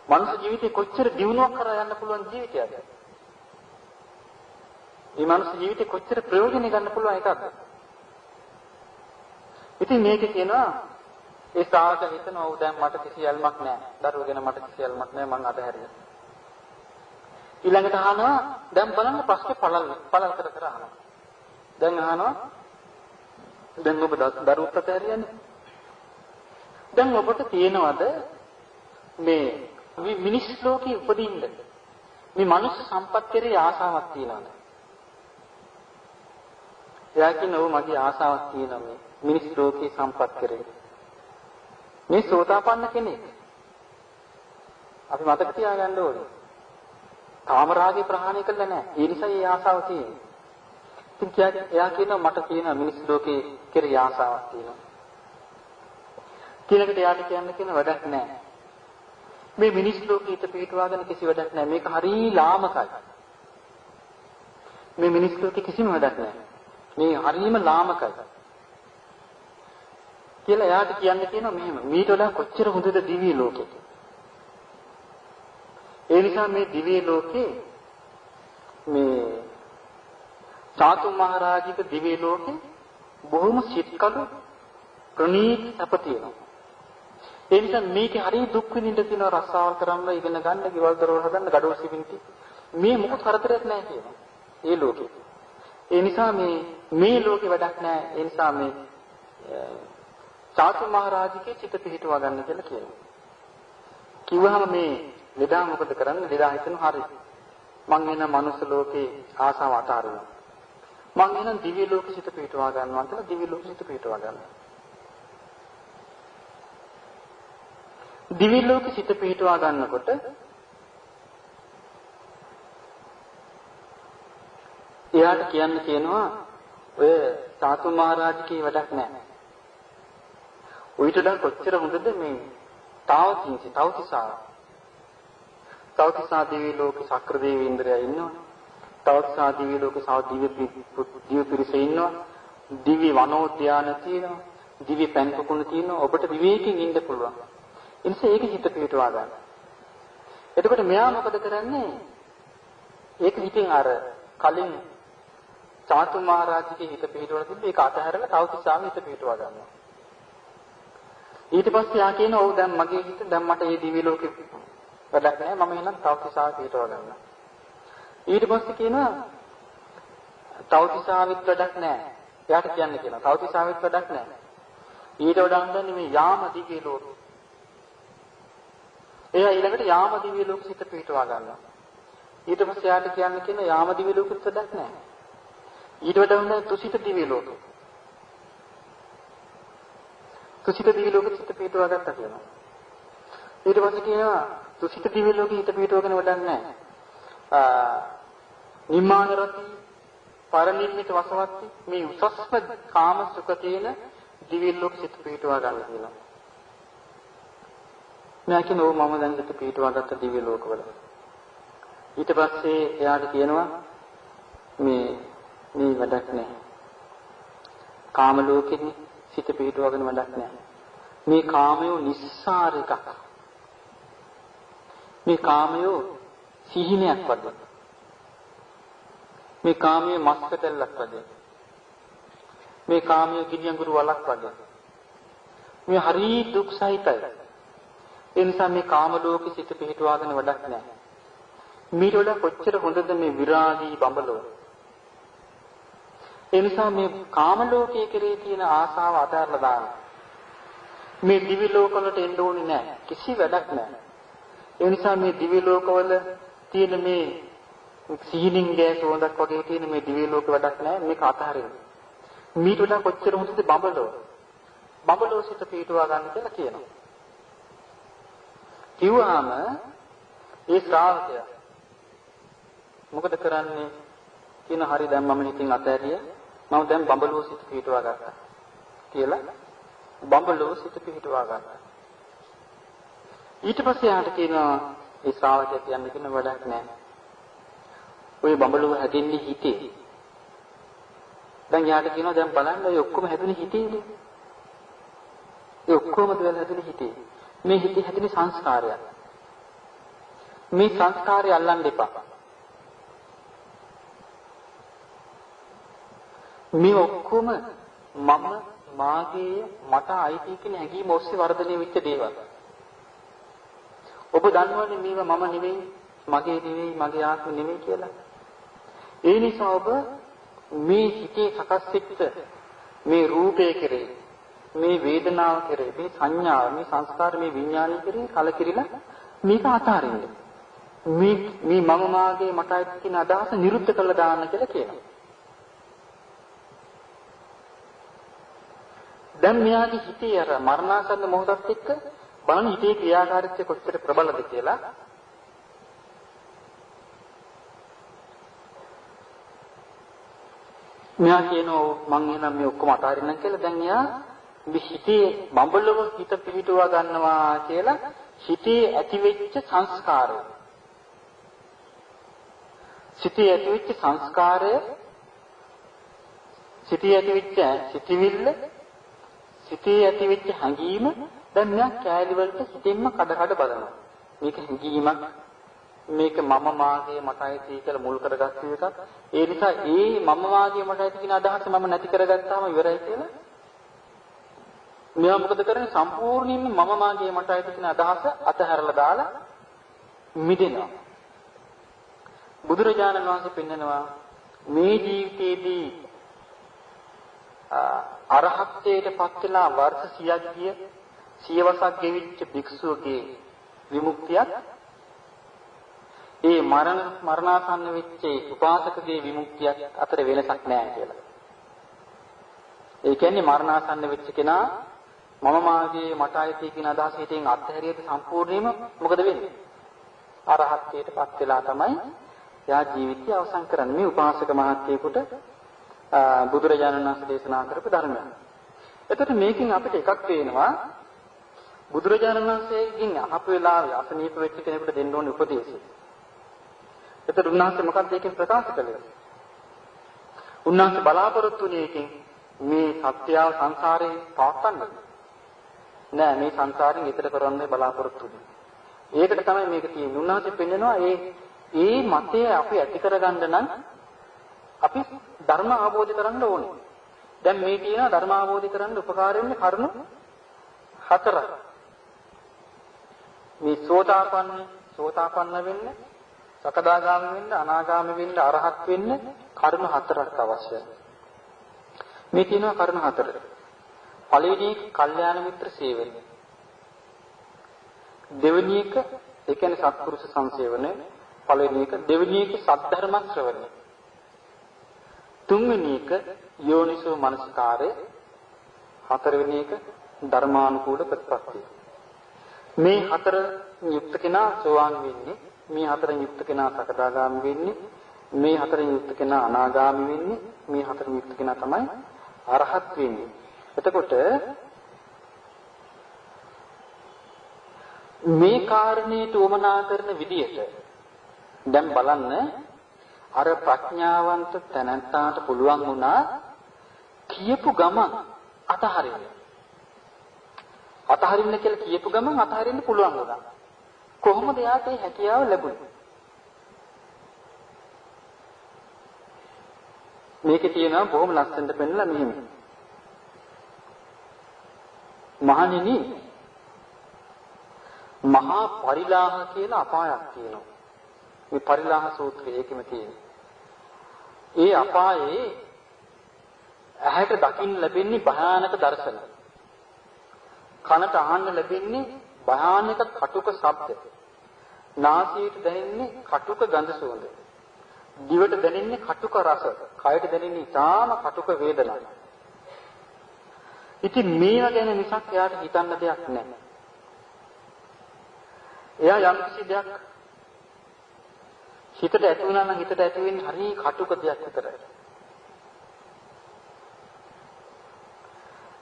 මනුස්ස ජීවිතේ කොච්චර දියුණුවක් කරා යන්න පුළුවන් ජීවිතයක්ද? මේ මනුස්ස ජීවිතේ කොච්චර ප්‍රයෝජන ගන්න පුළුවන් එකක්ද? ඉතින් මේක කියනවා ඒ ශ්‍රාවක හිතනවා ඔව් දැන් මට කිසි යල්මක් නැහැ. දරුවෝ ගැන මට කිසි යල්මක් නැහැ මං අතහැරියා. ඊළඟට අහනවා දැන් බලන්න ප්‍රශ්නේ පළල් කර අහනවා. දැන් අහනවා දැන් ඔබ දරුවොත් අතහැරියානේ. දැන් ඔබට තියෙනවද මේ මිනිස් ලෝකේ උපදින්න මේ මනුස්ස සම්පත් කෙරේ ආසාවක් තියනවද? එයා කියනවා මගේ ආසාවක් තියෙනවා මේ මිනිස් ලෝකේ සම්පත් කෙරේ. මේ සෝතාපන්න කෙනෙක්. අපි මතක තියාගන්න ඕනේ. කාමරාගේ ප්‍රහාණය කළා නෑ. ඒ නිසා ඒ ආසාව තියෙන්නේ. ඉතින් එයා කියනවා මට තියෙන මිනිස් ලෝකේ කෙරේ ආසාවක් තියෙනවා. කියනකට එයාට කියන්න වැඩක් නෑ. මේ මිනිස් ලෝකීත පිටවාගෙන කිසි වැඩක් නෑ. මේක හරිය ලාමකයි. මේ මිනිස් ලෝකේ කිසිම වැඩක් නෑ. මේ හරියම ලාමකයි. කියලා එයාට කියනවා මෙහෙම. මීට වඩා කොච්චර හොඳද දිව්‍ය ලෝකෙ. ඒ නිසා මේ දිව්‍ය ලෝකේ මේ චාතු මහරජික දිව්‍ය ලෝකේ බොහොම සිත්කලු ප්‍රණීත අප තියෙනවා. ඒ නිසා මේකේ හරිය දුක් විඳින්න තියෙන රස්සාවල් කරන්න ඉගෙන ගන්න, ගෙවල් දරවල් හදන්න, gadol සිවින්ති මේ මොකක් කරදරයක් නැහැ කියනවා. ඒ ලෝකේ. ඒ නිසා මේ ලෝකේ වැඩක් නැහැ. ඒ නිසා මේ චාතු මහරජිකේ චිත පිහිටුවා ගන්න කියලා කියනවා. කිව්වහම මේ ලෙඩා මොකද කරන්නේ? ලෙඩා හිතනවා හරි. මං එන මනුස්ස ලෝකේ ආසාව අතාරිනවා. මං එන දිව්‍ය ලෝකෙ චිත පිහිටුවා ගන්නවා කියලා දිව්‍ය ලෝකෙ චිත පිහිටුවා ගන්නවා. දිව්‍ය ලෝකෙ චිත පිහිටුවා ගන්නකොට එයාට කියනවා ඔය චාතු මහරජිකේ වැඩක් නැහැ. ඔයිට දැන් කොච්චර හොඳද මේ තවතිසා දිව්‍ය ලෝකේ ශක්‍ර දේවේන්ද්‍රයා ඉන්නවා. තවතිසා දිව්‍ය ලෝකේ සාව දිව්‍ය පිරිස ඉන්නවා. දිව්‍ය වනෝද්‍යාන තියෙනවා. දිව්‍ය පැන්පකුණ තියෙනවා. ඔබට විවේකයෙන් ඉන්න පුළුවන්. ඒ නිසා ඒක හිත පිටවා ගන්න. එතකොට මෙයා මොකද කරන්නේ? ඒක හිතින් අර කලින් චාතු මහරජිකේ හිත පිටවලා තිබ්බ ඒක අතහැරලා තවතිසාම හිත පිටවා ගන්නවා. ඊට පස්සේ යා කියනවා ඔව් දැන් මගේ හිත දැන් මට මේ දිව්‍ය ලෝකෙ වැඩක් නැහැ මම එහෙනම් තවතිසාව පිටව ගන්නවා. ඊට පස්සේ කියනවා තවතිසාවෙත් වැඩක් නැහැ. එයාට කියනවා තවතිසාවෙත් වැඩක් නැහැ. ඊට වඩා හොඳන්නේ මේ යාම දිව්‍ය ලෝකෙ. එයා ඊළඟට යාම දිව්‍ය ලෝකෙ හිත පිටවා ගන්නවා. ඊට පස්සේ එයාට කියනවා යාම දිව්‍ය ලෝකෙත් වැඩක් නැහැ. ඊට වඩා හොඳ තුසිත දිව්‍ය ලෝකෙ. තුසිත දිව්‍ය ලෝකෙ හිත පිටවා ගත්තා කියනවා. ඊට පස්සේ කියනවා තුසිත දිව්‍ය ලෝකෙ හිත පිටවගෙන වැඩක් නැහැ. නිර්මාණ රති පරිනිර්මිත වසවත්ති මේ උසස්ම කාම සුඛ තියෙන දිව්‍ය ලෝකෙ හිත පිටවා ගන්න කියනවා. මම කියනවා මම දැන් හිත පිටවා ගත්ත දිව්‍ය ලෝකවල. ඊට පස්සේ එයාට කියනවා මේ වැඩක් නැහැ. කාම ලෝකෙන්නේ සිත පිටවගෙන වැඩක් නැහැ. මේ කාමයෝ නිස්සාර එකක්. මේ කාමයෝ සිහිනයක් වගේ. මේ කාමයේ මස්කටල්ලක් වගේ. මේ කාමයේ ගිනියඟුරු වලක් වගේ. මේ හරි දුක් සහිතයි. ඒ නිසා මේ කාම ලෝකෙ සිත පිටවාගෙන වැඩක් නැහැ. මීට වඩා කොච්චර හොඳද මේ විරාගී බඹලෝ. ඒ නිසා මේ කාම ලෝකයේ කෙරේ තියෙන ආසාව අතහැරලා දාන්න. මේ දිවි ලෝකවලට එන්න ඕනේ නැහැ. කිසි වැඩක් නැහැ. ඒ නිසා මේ දිවි ලෝකවල තියෙන මේ සීනින් ගෑස් හොඳක් වගේ තියෙන මේ දිවි ලෝක වැඩක් නැහැ. මේක අතහරින්න. මීට වඩා කොච්චර හොඳද බඹලෝ. බඹලෝ සිත පිටවා ගන්න කියලා කියනවා. කිව්වහම ඒ ශ්‍රාවකයා මොකද කරන්නේ? කියන හරි දැන් මම හිතින් අතහැරිය. මම දැන් බඹලුව සිත පිටවා ගත්තා කියලා බඹලුව සිත පිටවා ගත්තා. ඊට පස්සේ යාට කියනවා ඒ ශ්‍රාවකයා කියන්නේ කියන වැඩක් නැහැ. ඔය බඹලුව හැදෙන්නේ හිතේ. දැන් යාට කියනවා දැන් බලන්න ඔය ඔක්කොම හැදුනේ හිතේනේ. ඒ ඔක්කොම දෙවල් හැදුනේ හිතේ. මේ හිතේ හැදුනේ සංස්කාරයක්. මේ සංස්කාරය අල්ලන්න එපා. මේ ඔක්කොම මම මාගේ මට අයිති කියන හැඟීම ඔස්සේ වර්ධනය වෙච්ච දේවල්. ඔබ දන්නවනේ මේවා මම නෙවෙයි, මගේ නෙවෙයි, මගේ ආත්ම නෙවෙයි කියලා. ඒ නිසා ඔබ මේ හිතේ සකස් වෙච්ච මේ රූපය කෙරේ, මේ වේදනාව කෙරේ, මේ සංඥාව, මේ සංස්කාර, මේ විඥානය කෙරේ කලකිරිලා මේක අතාරින්න. මේ මම මාගේ මට අයිති කියන අදහස නිරුද්ධ කරලා දාන්න කියලා කියනවා. දැන් මෙයාගේ හිතේ අර මරණාසන්න මොහොතත් එක්ක බලන්න හිතේ ක්‍රියාකාරීත්වය කොච්චර ප්‍රබලද කියලා. මෙයා කියනවා මං එනම් මේ ඔක්කොම අතාරින්නම් කියලා. දැන් එයා මේ හිතේ බඹලව හිත පිහිටුවා ගන්නවා කියලා හිතේ ඇතිවෙච්ච සංස්කාරය. සිතේ ඇතිවෙච්ච සංස්කාරය, සිතේ ඇතිවෙච්ච සිතිවිල්ල, සිතේ ඇතිවෙච්ච හැඟීම දැන් මෙයා කෑලි වලට හිතෙන්ම කඩ කඩ බලනවා. මේක හැඟීමක්, මේක මම මාගේ මට අයිති කියලා මුල් කරගත්ත එකක්. ඒ නිසා ඒ මම මාගේ මට අයිති කියන අදහස මම නැති කරගත්තාම ඉවරයි කියලා. මෙයා මොකද කරන්නේ? සම්පූර්ණයෙන්ම මම මාගේ මට අයිති කියන අදහස අතහැරලා දාලා මිදෙනවා. බුදුරජාණන් වහන්සේ පෙන්නනවා මේ ජීවිතයේදී අරහත්ත්වයට පත් වෙලා වර්ෂ 100ක් ගිය සියවසක් ගෙවිච්ච භික්ෂුවගේ විමුක්තියක් ඒ මරණාසන්න වෙච්ච උපාසකගේ විමුක්තියක් අතර වෙනසක් නැහැ කියලා. ඒ කියන්නේ මරණාසන්න වෙච්ච කෙනා මම මාගේ මට අයිති කියන අදහස හිතෙන් අත්හැරියද සම්පූර්ණයෙන්ම මොකද වෙන්නේ? අරහත්ත්වයට පත් වෙලා තමයි යා ජීවිතය අවසන් කරන්නේ. මේ උපාසක මහත්තයෙකුට බුදුරජාණන් වහන්සේ දේශනා කරපු ධර්මයක්. එතකොට මේකෙන් අපිට එකක් පේනවා බුදුරජාණන් වහන්සේගෙන් අහපු වෙලාවේ අසනීප වෙච්ච කෙනෙකුට දෙන්න ඕනේ උපදේශය. එතකොට උන්වහන්සේ මොකක්ද ඒකෙන් ප්‍රකාශ කළේ? උන්වහන්සේ බලාපොරොත්තු වුණේ ඒකෙන් මේ සත්‍යව සංසාරේ පවත්වන්න. නෑ මේ සංසාරෙන් ඈතට කරන්නේ බලාපොරොත්තු වෙන්නේ. ඒකට තමයි මේක තියෙන්නේ. උන්වහන්සේ පෙන්නනවා ඒ මතය අපි ඇති කරගන්න නම් අපි ධර්ම අවබෝධ කරගන්න ඕනේ. දැන් මේ කියන ධර්ම අවබෝධ කරගන්න උපකාර වෙන්නේ කරුණු හතරක්. මේ සෝතාපන්න වෙන්න, සකදාගාමි වෙන්න, අනාගාමි වෙන්න, අරහත් වෙන්න කරුණු හතරක් අවශ්‍යයි. මේ කියනවා කරුණු හතර. පළවෙනි එක කල්යාණ මිත්‍ර සේවනය. දෙවෙනි එක ඒ කියන්නේ සත්පුරුෂ සංසේවනය. පළවෙනි එක. දෙවෙනි එක සද්ධර්ම ශ්‍රවණය. තුන්වෙනි එක යෝනිසෝ මනසිකාරය. හතරවෙනි එක ධර්මානුකූල ප්‍රතිපත්තිය. මේ හතර යුක්ත කෙනා සෝවාන් වෙන්නේ, මේ හතර යුක්ත කෙනා සකදාගාමි වෙන්නේ, මේ හතර යුක්ත කෙනා අනාගාමි වෙන්නේ, මේ හතර යුක්ත කෙනා තමයි අරහත් වෙන්නේ. එතකොට මේ කාරණේට උවමනා කරන විදිහට දැන් බලන්න අර ප්‍රඥාවන්ත තැනන්තාට පුළුවන් වුණා කියපු ගමන් අතහරින්න. අතහරින්න කියලා කියපු ගමන් අතහරින්න පුළුවන් වුණා. කොහොමද යාට මේ හැකියාව ලැබුණේ? මේකේ තියෙනවා බොහොම ලස්සනට පෙන්නලා මෙහෙම. මහණෙනි මහා පරිලාහ කියලා අපායක් තියෙනවා. මේ පරිලාහ සූත්‍රයේ ඒකෙම තියෙනවා. ඒ අපායේ ඇහැට දකින්න ලැබෙන්නේ භයානක දර්ශන. කනට අහන්න ලැබෙන්නේ භයානක කටුක ශබ්ද. නාසයට දැනෙන්නේ කටුක ගඳ සුවඳ. දිවට දැනෙන්නේ කටුක රස. කයට දැනෙන්නේ ඊටාම කටුක වේදනා. ඉතින් මේවා ගැන මිසක් එයාට හිතන්න දෙයක් නැහැ. එයා යම් කිසි දෙයක් හිතට ඇති වුණා නම් හිතට ඇති වෙන්නේ හරි කටුක දෙයක් විතරයි.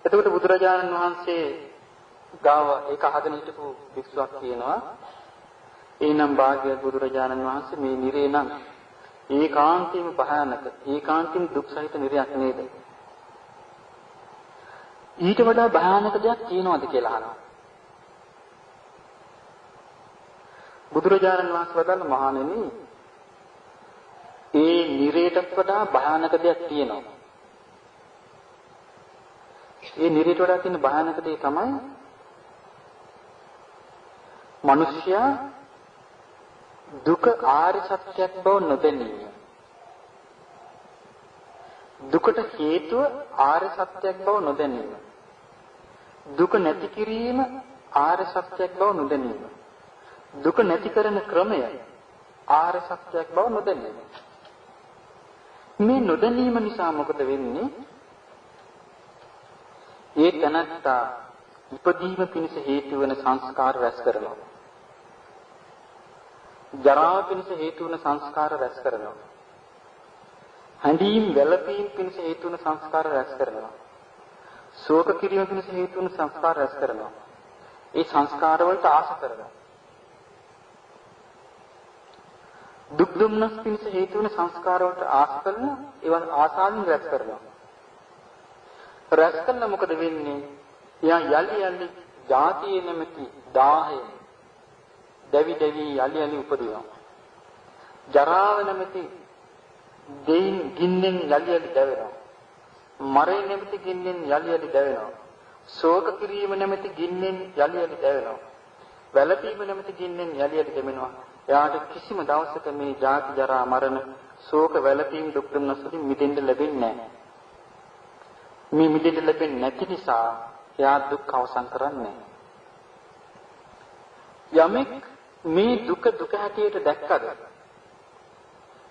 එතකොට බුදුරජාණන් වහන්සේ ගාව ඒක අහගෙන හිටපු වික්ෂුවක් කියනවා එනම් භාග්‍යවත් බුදුරජාණන් වහන්සේ මේ නිරේ නම් ඒකාන්තයෙන්ම භයානක ඒකාන්තයෙන් දුක් සහිත නිරයක් නේද? ඊට වඩා භයානක දෙයක් තියෙනවද කියලා අහනවා. බුදුරජාණන් වහන්සේ වදාළ මහණෙනි ඒ නිරේටත් වඩා භයානක දෙයක් තියෙනවා. ඒ නිරේට වඩා තියෙන භයානක දේ තමයි මිනිසයා දුක ආර්ය සත්‍යයක් බව නොදැනීම. දුකට හේතුව ආර්ය සත්‍යයක් බව නොදැනීම. දුක නැති කිරීම ආර්ය සත්‍යයක් බව නොදැනීම. දුක නැති කරන ක්‍රමය ආර්ය සත්‍යයක් බව නොදැනීම. මේ නොදැනීම නිසා මොකද වෙන්නේ? ඒ තනත්තා ඉපදීම පිණිස හේතු වන සංස්කාර රැස් කරනවා. ජරාව පිණිස හේතු වන සංස්කාර රැස් කරනවා. හැඬීම් වැළපීම් පිණිස හේතු වන සංස්කාර රැස් කරනවා. ශෝක කිරීම පිණිස හේතු වන සංස්කාර රැස් කරනවා. ඒ සංස්කාර වලට ආශ කරනවා. දුක් දුම්නස් පිණිස හේතු වන සංස්කාර වලට ආශ කරන ඒවා ආසාවෙන් රැස් කරනවා. රැස් කළා මොකද වෙන්නේ? එයා යලි යලි ජාතිය නැමැති 10 දැවි දැවි යලි යලි උපදිනවා. ජරාව නැමැති දෙයින් ගින්නෙන් යලි යලි දැවෙනවා. මරණය නැමැති ගින්නෙන් යලි යලි දැවෙනවා. ශෝක කිරීම නැමැති ගින්නෙන් යලි යලි දැවෙනවා. වැළපීම නැමැති ගින්නෙන් යලි යලි දැවෙනවා. එයාට කිසිම දවසක මේ ජාති ජරා මරණ ශෝක වැළපීම් දුක් දුම්නස් වලින් මිදෙන්න ලැබෙන්නේ නැහැ. මේ මිදෙන්න ලැබෙන්නේ නැති නිසා එයා දුක් අවසන් කරන්නේ නැහැ. යමෙක් මේ දුක දුක හැටියට දැක්කද?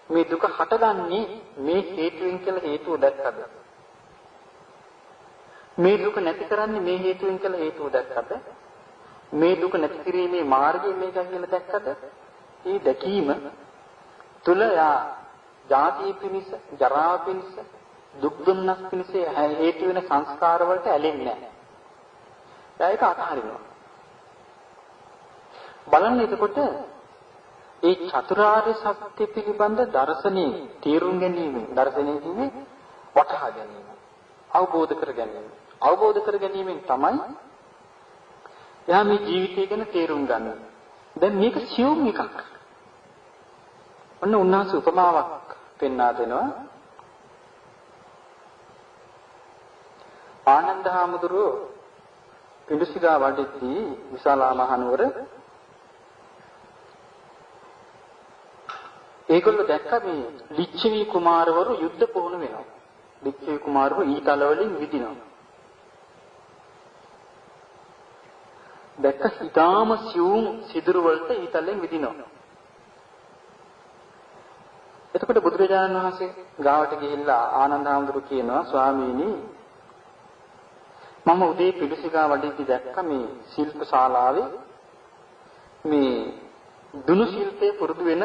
මේ දුක හටගන්නේ මේ හේතුවෙන් කියලා හේතුව දැක්කද? මේ දුක නැති කරන්නේ මේ හේතුවෙන් කියලා හේතුව දැක්කද? මේ දුක නැති කිරීමේ මාර්ගය මේකයි කියලා දැක්කද? මේ දැකීම තුල යා ජාතිය පිණිස, ජරාව පිණිස, දුක් දුම්නස් පිණිස හේතු වෙන සංස්කාර වලට ඇලෙන්නේ නැහැ. ඒක අතහරිනවා. බලන්න එතකොට ඒ චතුරාර්ය සත්‍ය පිළිබඳ දර්ශනේ තේරුම් ගැනීම දර්ශනේ කියන්නේ වටහා ගැනීම අවබෝධ කර ගැනීම අවබෝධ කර ගැනීමෙන් තමයි එයා මේ ජීවිතය ගැන තේරුම් ගන්න. දැන් මේක සියුම් එකක්. ඔන්න උන්වහන්සේ උපමාවක් පෙන්වා දෙනවා. ආනන්ද හාමුදුරුවෝ පිඬුසිඟා වඩිද්දී විශාලා මහනුවර ඒගොල්ලෝ දැක්ක මේ ලිච්ඡවි කුමාරවරු යුද්ධ පුහුණු වෙනවා. ලිච්ඡවි කුමාරවරු ඊතල වලින් විදිනවා. දැක්ක ඊටාම සියුම් සිදුරු වලට ඊතලෙන් විදිනවා. එතකොට බුදුරජාණන් වහන්සේ ගාවට ගිහිල්ලා ආනන්ද හාමුදුරුවෝ කියනවා ස්වාමීනි මම උදේ පිඬුසිඟා වඩිද්දී දැක්ක මේ ශිල්ප ශාලාවේ මේ දුනු ශිල්පේ පුරුදු වෙන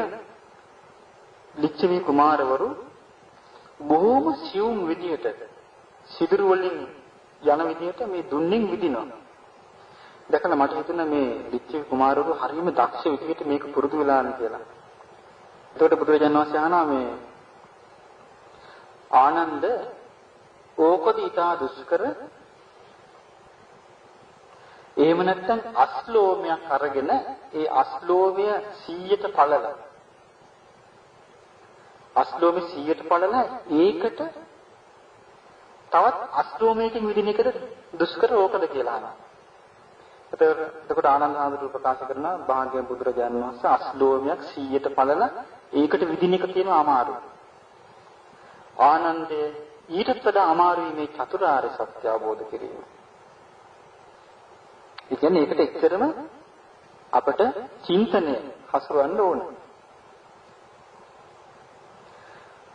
ලිච්ඡවි කුමාරවරු බොහෝම සියුම් විදියට සිදුරු වලින් යන විදියට මේ දුන්නෙන් විදිනවා. දැකලා මට හිතුණා මේ ලිච්ඡවි කුමාරවරු හරියම දක්ෂ විදියට මේක පුරුදු වෙලානේ කියලා. එතකොට බුදුරජාණන් වහන්සේ අහනවා මේ ආනන්ද ඕකද ඊටා දුෂ්කර එහෙම නැත්නම් අස්ලෝමයක් අරගෙන ඒ අස්ලෝමය 100ට පළලා අස්ලෝමය 100ට පළලා ඒකට තවත් අස්ලෝමයකින් විදින එකද දුෂ්කර ඕකද කියලා අහනවා. එතකොට ආනන්ද හාමුදුරුවෝ ප්‍රකාශ කරනවා භාග්‍යවත් බුදුරජාණන් වහන්සේ අස්ලෝමයක් 100ට පළලා ඒකට විදින එක තියෙනවා අමාරු. ආනන්දේ ඊටත් වඩා අමාරුයි මේ චතුරාර්ය සත්‍ය අවබෝධ කිරීම. ඒ කියන්නේ ඒකට එච්චරම අපට චින්තනය හසුරවන්න ඕන.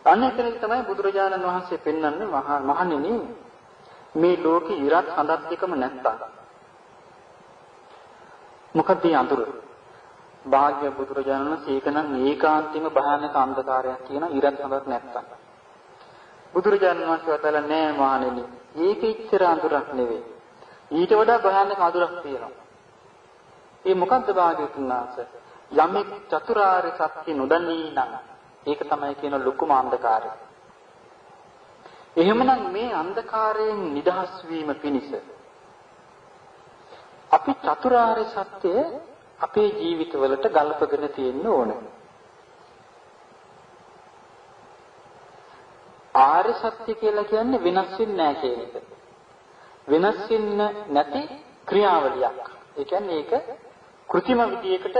අනෙකෙනෙක් තමයි බුදුරජාණන් වහන්සේ පෙන්වන්නේ මහණෙනි මේ ලෝකේ ඉරත් හඳත් එකම නැත්තම් මොකද මේ අඳුර? භාග්‍ය බුදුරජාණන් වහන්සේ ඒකනම් ඒකාන්තයෙන්ම භයානක අන්ධකාරයක් කියන ඉරත් හොඳක් නැත්තම්. බුදුරජාණන් වහන්සේ වදාළ නෑ මහණෙනි. ඒක ඉච්ඡර අඳුරක් නෙවෙයි. ඊට වඩා භයානක අඳුරක් තියෙනවා. ඒ මොකද්ද භාග්‍යවතුන් වහන්සේ? යමෙක් චතුරාර්ය සත්‍ය නොදනී නම් ඒක තමයි කියන ලොකුම අන්ධකාරය. එහෙමනම් මේ අන්ධකාරයෙන් නිදහස් වීම පිණිස අපි චතුරාර්ය සත්‍ය අපේ ජීවිතවලට ගල්පගෙන තියෙන්න ඕනේ. ආර්ය සත්‍ය කියලා කියන්නේ වෙනස් වෙන්නේ නැහැ කියන එක. වෙනස් වෙන්නේ නැති ක්‍රියාවලියක්. ඒ කියන්නේ ඒක કૃතිම විදියකට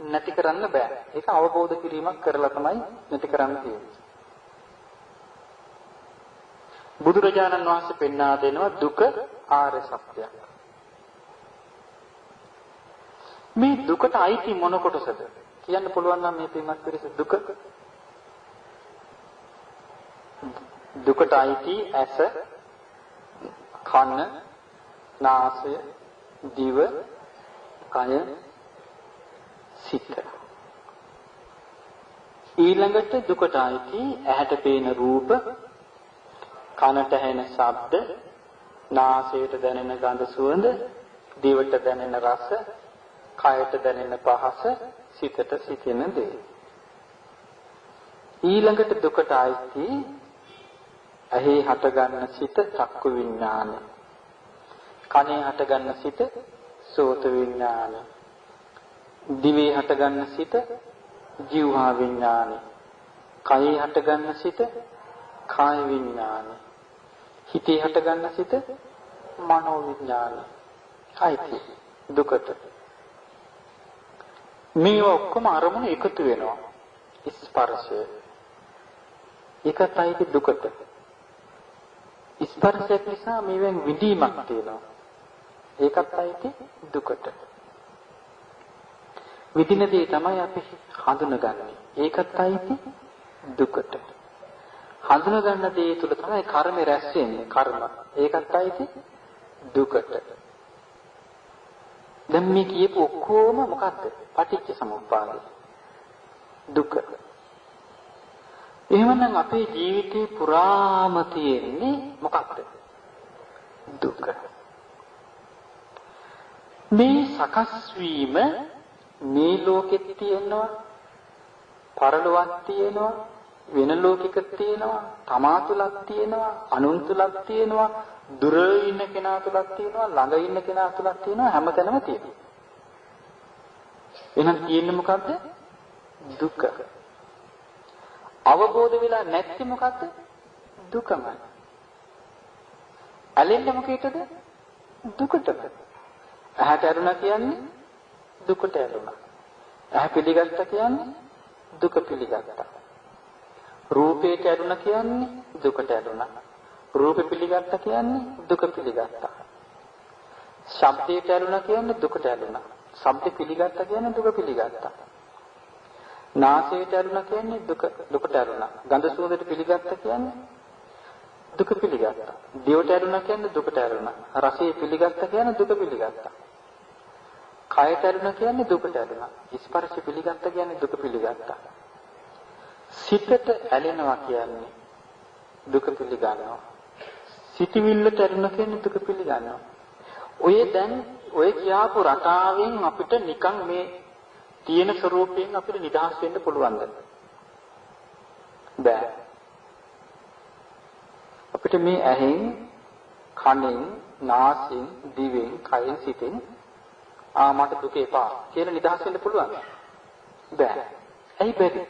නැති කරන්න බෑ. ඒක අවබෝධ කිරීමක් කරලා තමයි නැති කරන්න තියෙන්නේ. බුදුරජාණන් වහන්සේ පෙන්වා දෙනවා දුක ආර්ය සත්‍යයක්. මේ දුකට අයිති මොන කොටසද? කියන්න පුළුවන් නම් මේ පින්වත් පිරිස දුකට අයිති ඇස, කන, නාසය, දිව, කය, සිත. ඊළඟට දුකට අයිති ඇහැට පේන රූප, කනට ඇහෙන ශබ්ද, නාසයට දැනෙන ගඳ සුවඳ, දිවට දැනෙන රස, කයට දැනෙන පහස, සිතට සිතෙන දේ. ඊළඟට දුකට අයිති ඇහි හටගන්න සිත චක්කු විඥාන, කනේ හටගන්න සිත සෝත විඥාන, දිවේ හටගන්න සිත જીවහා විඥාන, කයේ හටගන්න සිත කාය විඥාන, හිතේ හටගන්න සිත මනෝ විඥාන. අයිති දුකට. මේ ඔක්කොම අරමුණු එකතු වෙනවා. ස්පර්ශය. ඒකයි දුකට. ස්පර්ශයක් නිසා මේවෙන් විඳීමක් තියෙනවා. ඒකත් අයිති දුකට. විඳින දේ තමයි අපි හඳුනගන්නේ. ඒකත් අයිති දුකට. හඳුනගන්න දේ තුල තමයි කර්ම රැස් වෙන්නේ. කර්ම. ඒකත් අයිති දුකට. දැන් මේ කියපු ඔක්කොම මොකක්ද? පටිච්ච සමුප්පාදය. දුක. එහෙමනම් අපේ ජීවිතේ පුරාම තියෙන්නේ මොකක්ද? දුක. මේ සකස් වීම මේ ලෝකෙත් තියෙනවා, පරලොවක් තියෙනවා, වෙන ලෝකෙක තියෙනවා, තමා තුලක් තියෙනවා, අනුන් තුලක් තියෙනවා, දුර ඉන්න කෙනා තුලක් තියෙනවා, ළඟ ඉන්න කෙනා තුලක් තියෙනවා, හැමතැනම තියෙනවා. එහෙනම් තියෙන්නේ මොකද්ද? දුක. අවබෝධ වෙලා නැත්te මොකද්ද? දුකමයි. ඇලෙන්නේ මොකේටද? දුකටද? ඇහැට ඇරුණා කියන්නේ දුකට ඇරුණා. ඇහැ පිළිගත්තා කියන්නේ දුක පිළිගත්තා. රූපේට ඇරුණා කියන්නේ දුකට ඇරුණා. රූපෙ පිළිගත්තා කියන්නේ දුක පිළිගත්තා. ශබ්දයට ඇරුණා කියන්නේ දුකට ඇරුණා. ශබ්ද පිළිගත්තා කියන්නේ දුක පිළිගත්තා. නාසයට ඇරුණා කියන්නේ දුකට ඇරුණා. ගඳ සුවඳට පිළිගත්තා කියන්නේ දුක පිළිගත්තා. දිවට ඇරුණා කියන්නේ දුකට ඇරුණා. රසය පිළිගත්තා කියන්නේ දුක පිළිගත්තා. කයට ඇරුණා කියන්නේ දුකට ඇරුණා. ස්පර්ශ පිළිගත්තා කියන්නේ දුක පිළිගත්තා. සිතට ඇලෙනවා කියන්නේ දුක පිළිගන්නවා. සිතවිල්ලට ඇරුණා කියන්නේ දුක පිළිගන්නවා. ඔය කියාපු රටාවෙන් අපිට නිකන් මේ තියෙන ස්වરૂපයෙන් අපිට නිදහස් වෙන්න පුළුවන්ද? බෑ. අපිට මේ ඇහෙන්, කනෙන්, නාසයෙන්, දිවෙන්, කයෙන්, සිතෙන් මට දුක එපා කියලා නිදහස් වෙන්න පුළුවන්ද? බෑ. ඇයි බැරි?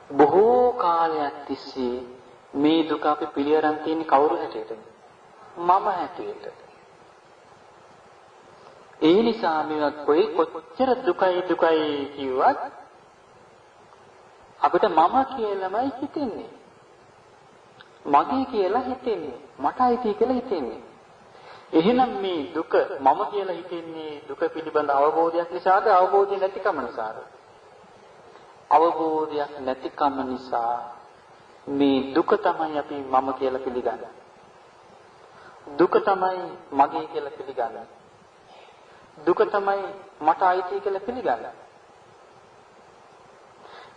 බොහෝ කාලයක් තිස්සේ මේ දුක අපි පිළිඅරන් තියෙන්නේ කවුරු හැටියටද? මම හැටියට. ඒ නිසා මේවත් කොච්චර දුකයි කිව්වත් අපිට මම කියලාමයි හිතෙන්නේ. මගේ කියලා හිතෙන්නේ. මට අයිති කියලා හිතෙන්නේ. එහෙනම් මේ දුක මම කියලා හිතෙන්නේ දුක පිළිබඳ අවබෝධයක් නිසාද? අවබෝධය නැතිකම නිසාද? අවබෝධයක් නැතිකම නිසා මේ දුක තමයි අපි මම කියලා පිළිගන්නේ. දුක තමයි මගේ කියලා පිළිගන්නේ. දුක තමයි මට අයිති කියලා පිළිගන්නේ.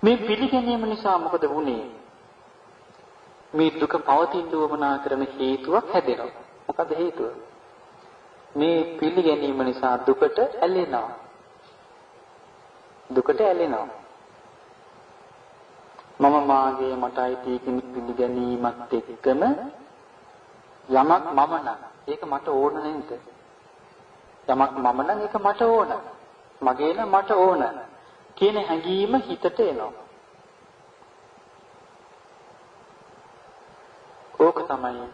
මේ පිළිගැනීම නිසා මොකද වුනේ? මේ දුක පවතින උවමනා කරන හේතුවක් හැදෙනවා. මොකද හේතුව? මේ පිළිගැනීම නිසා දුකට ඇලෙනවා. දුකට ඇලෙනවා. මම මාගේ මට අයිති කියන පිළිගැනීමත් එක්කම යමක් මම නම් ඒක මට ඕන නේද? යමක් මම නම් ඒක මට ඕන. මගේ නම් මට ඕන කියන හැඟීම හිතට එනවා. ඕක තමයි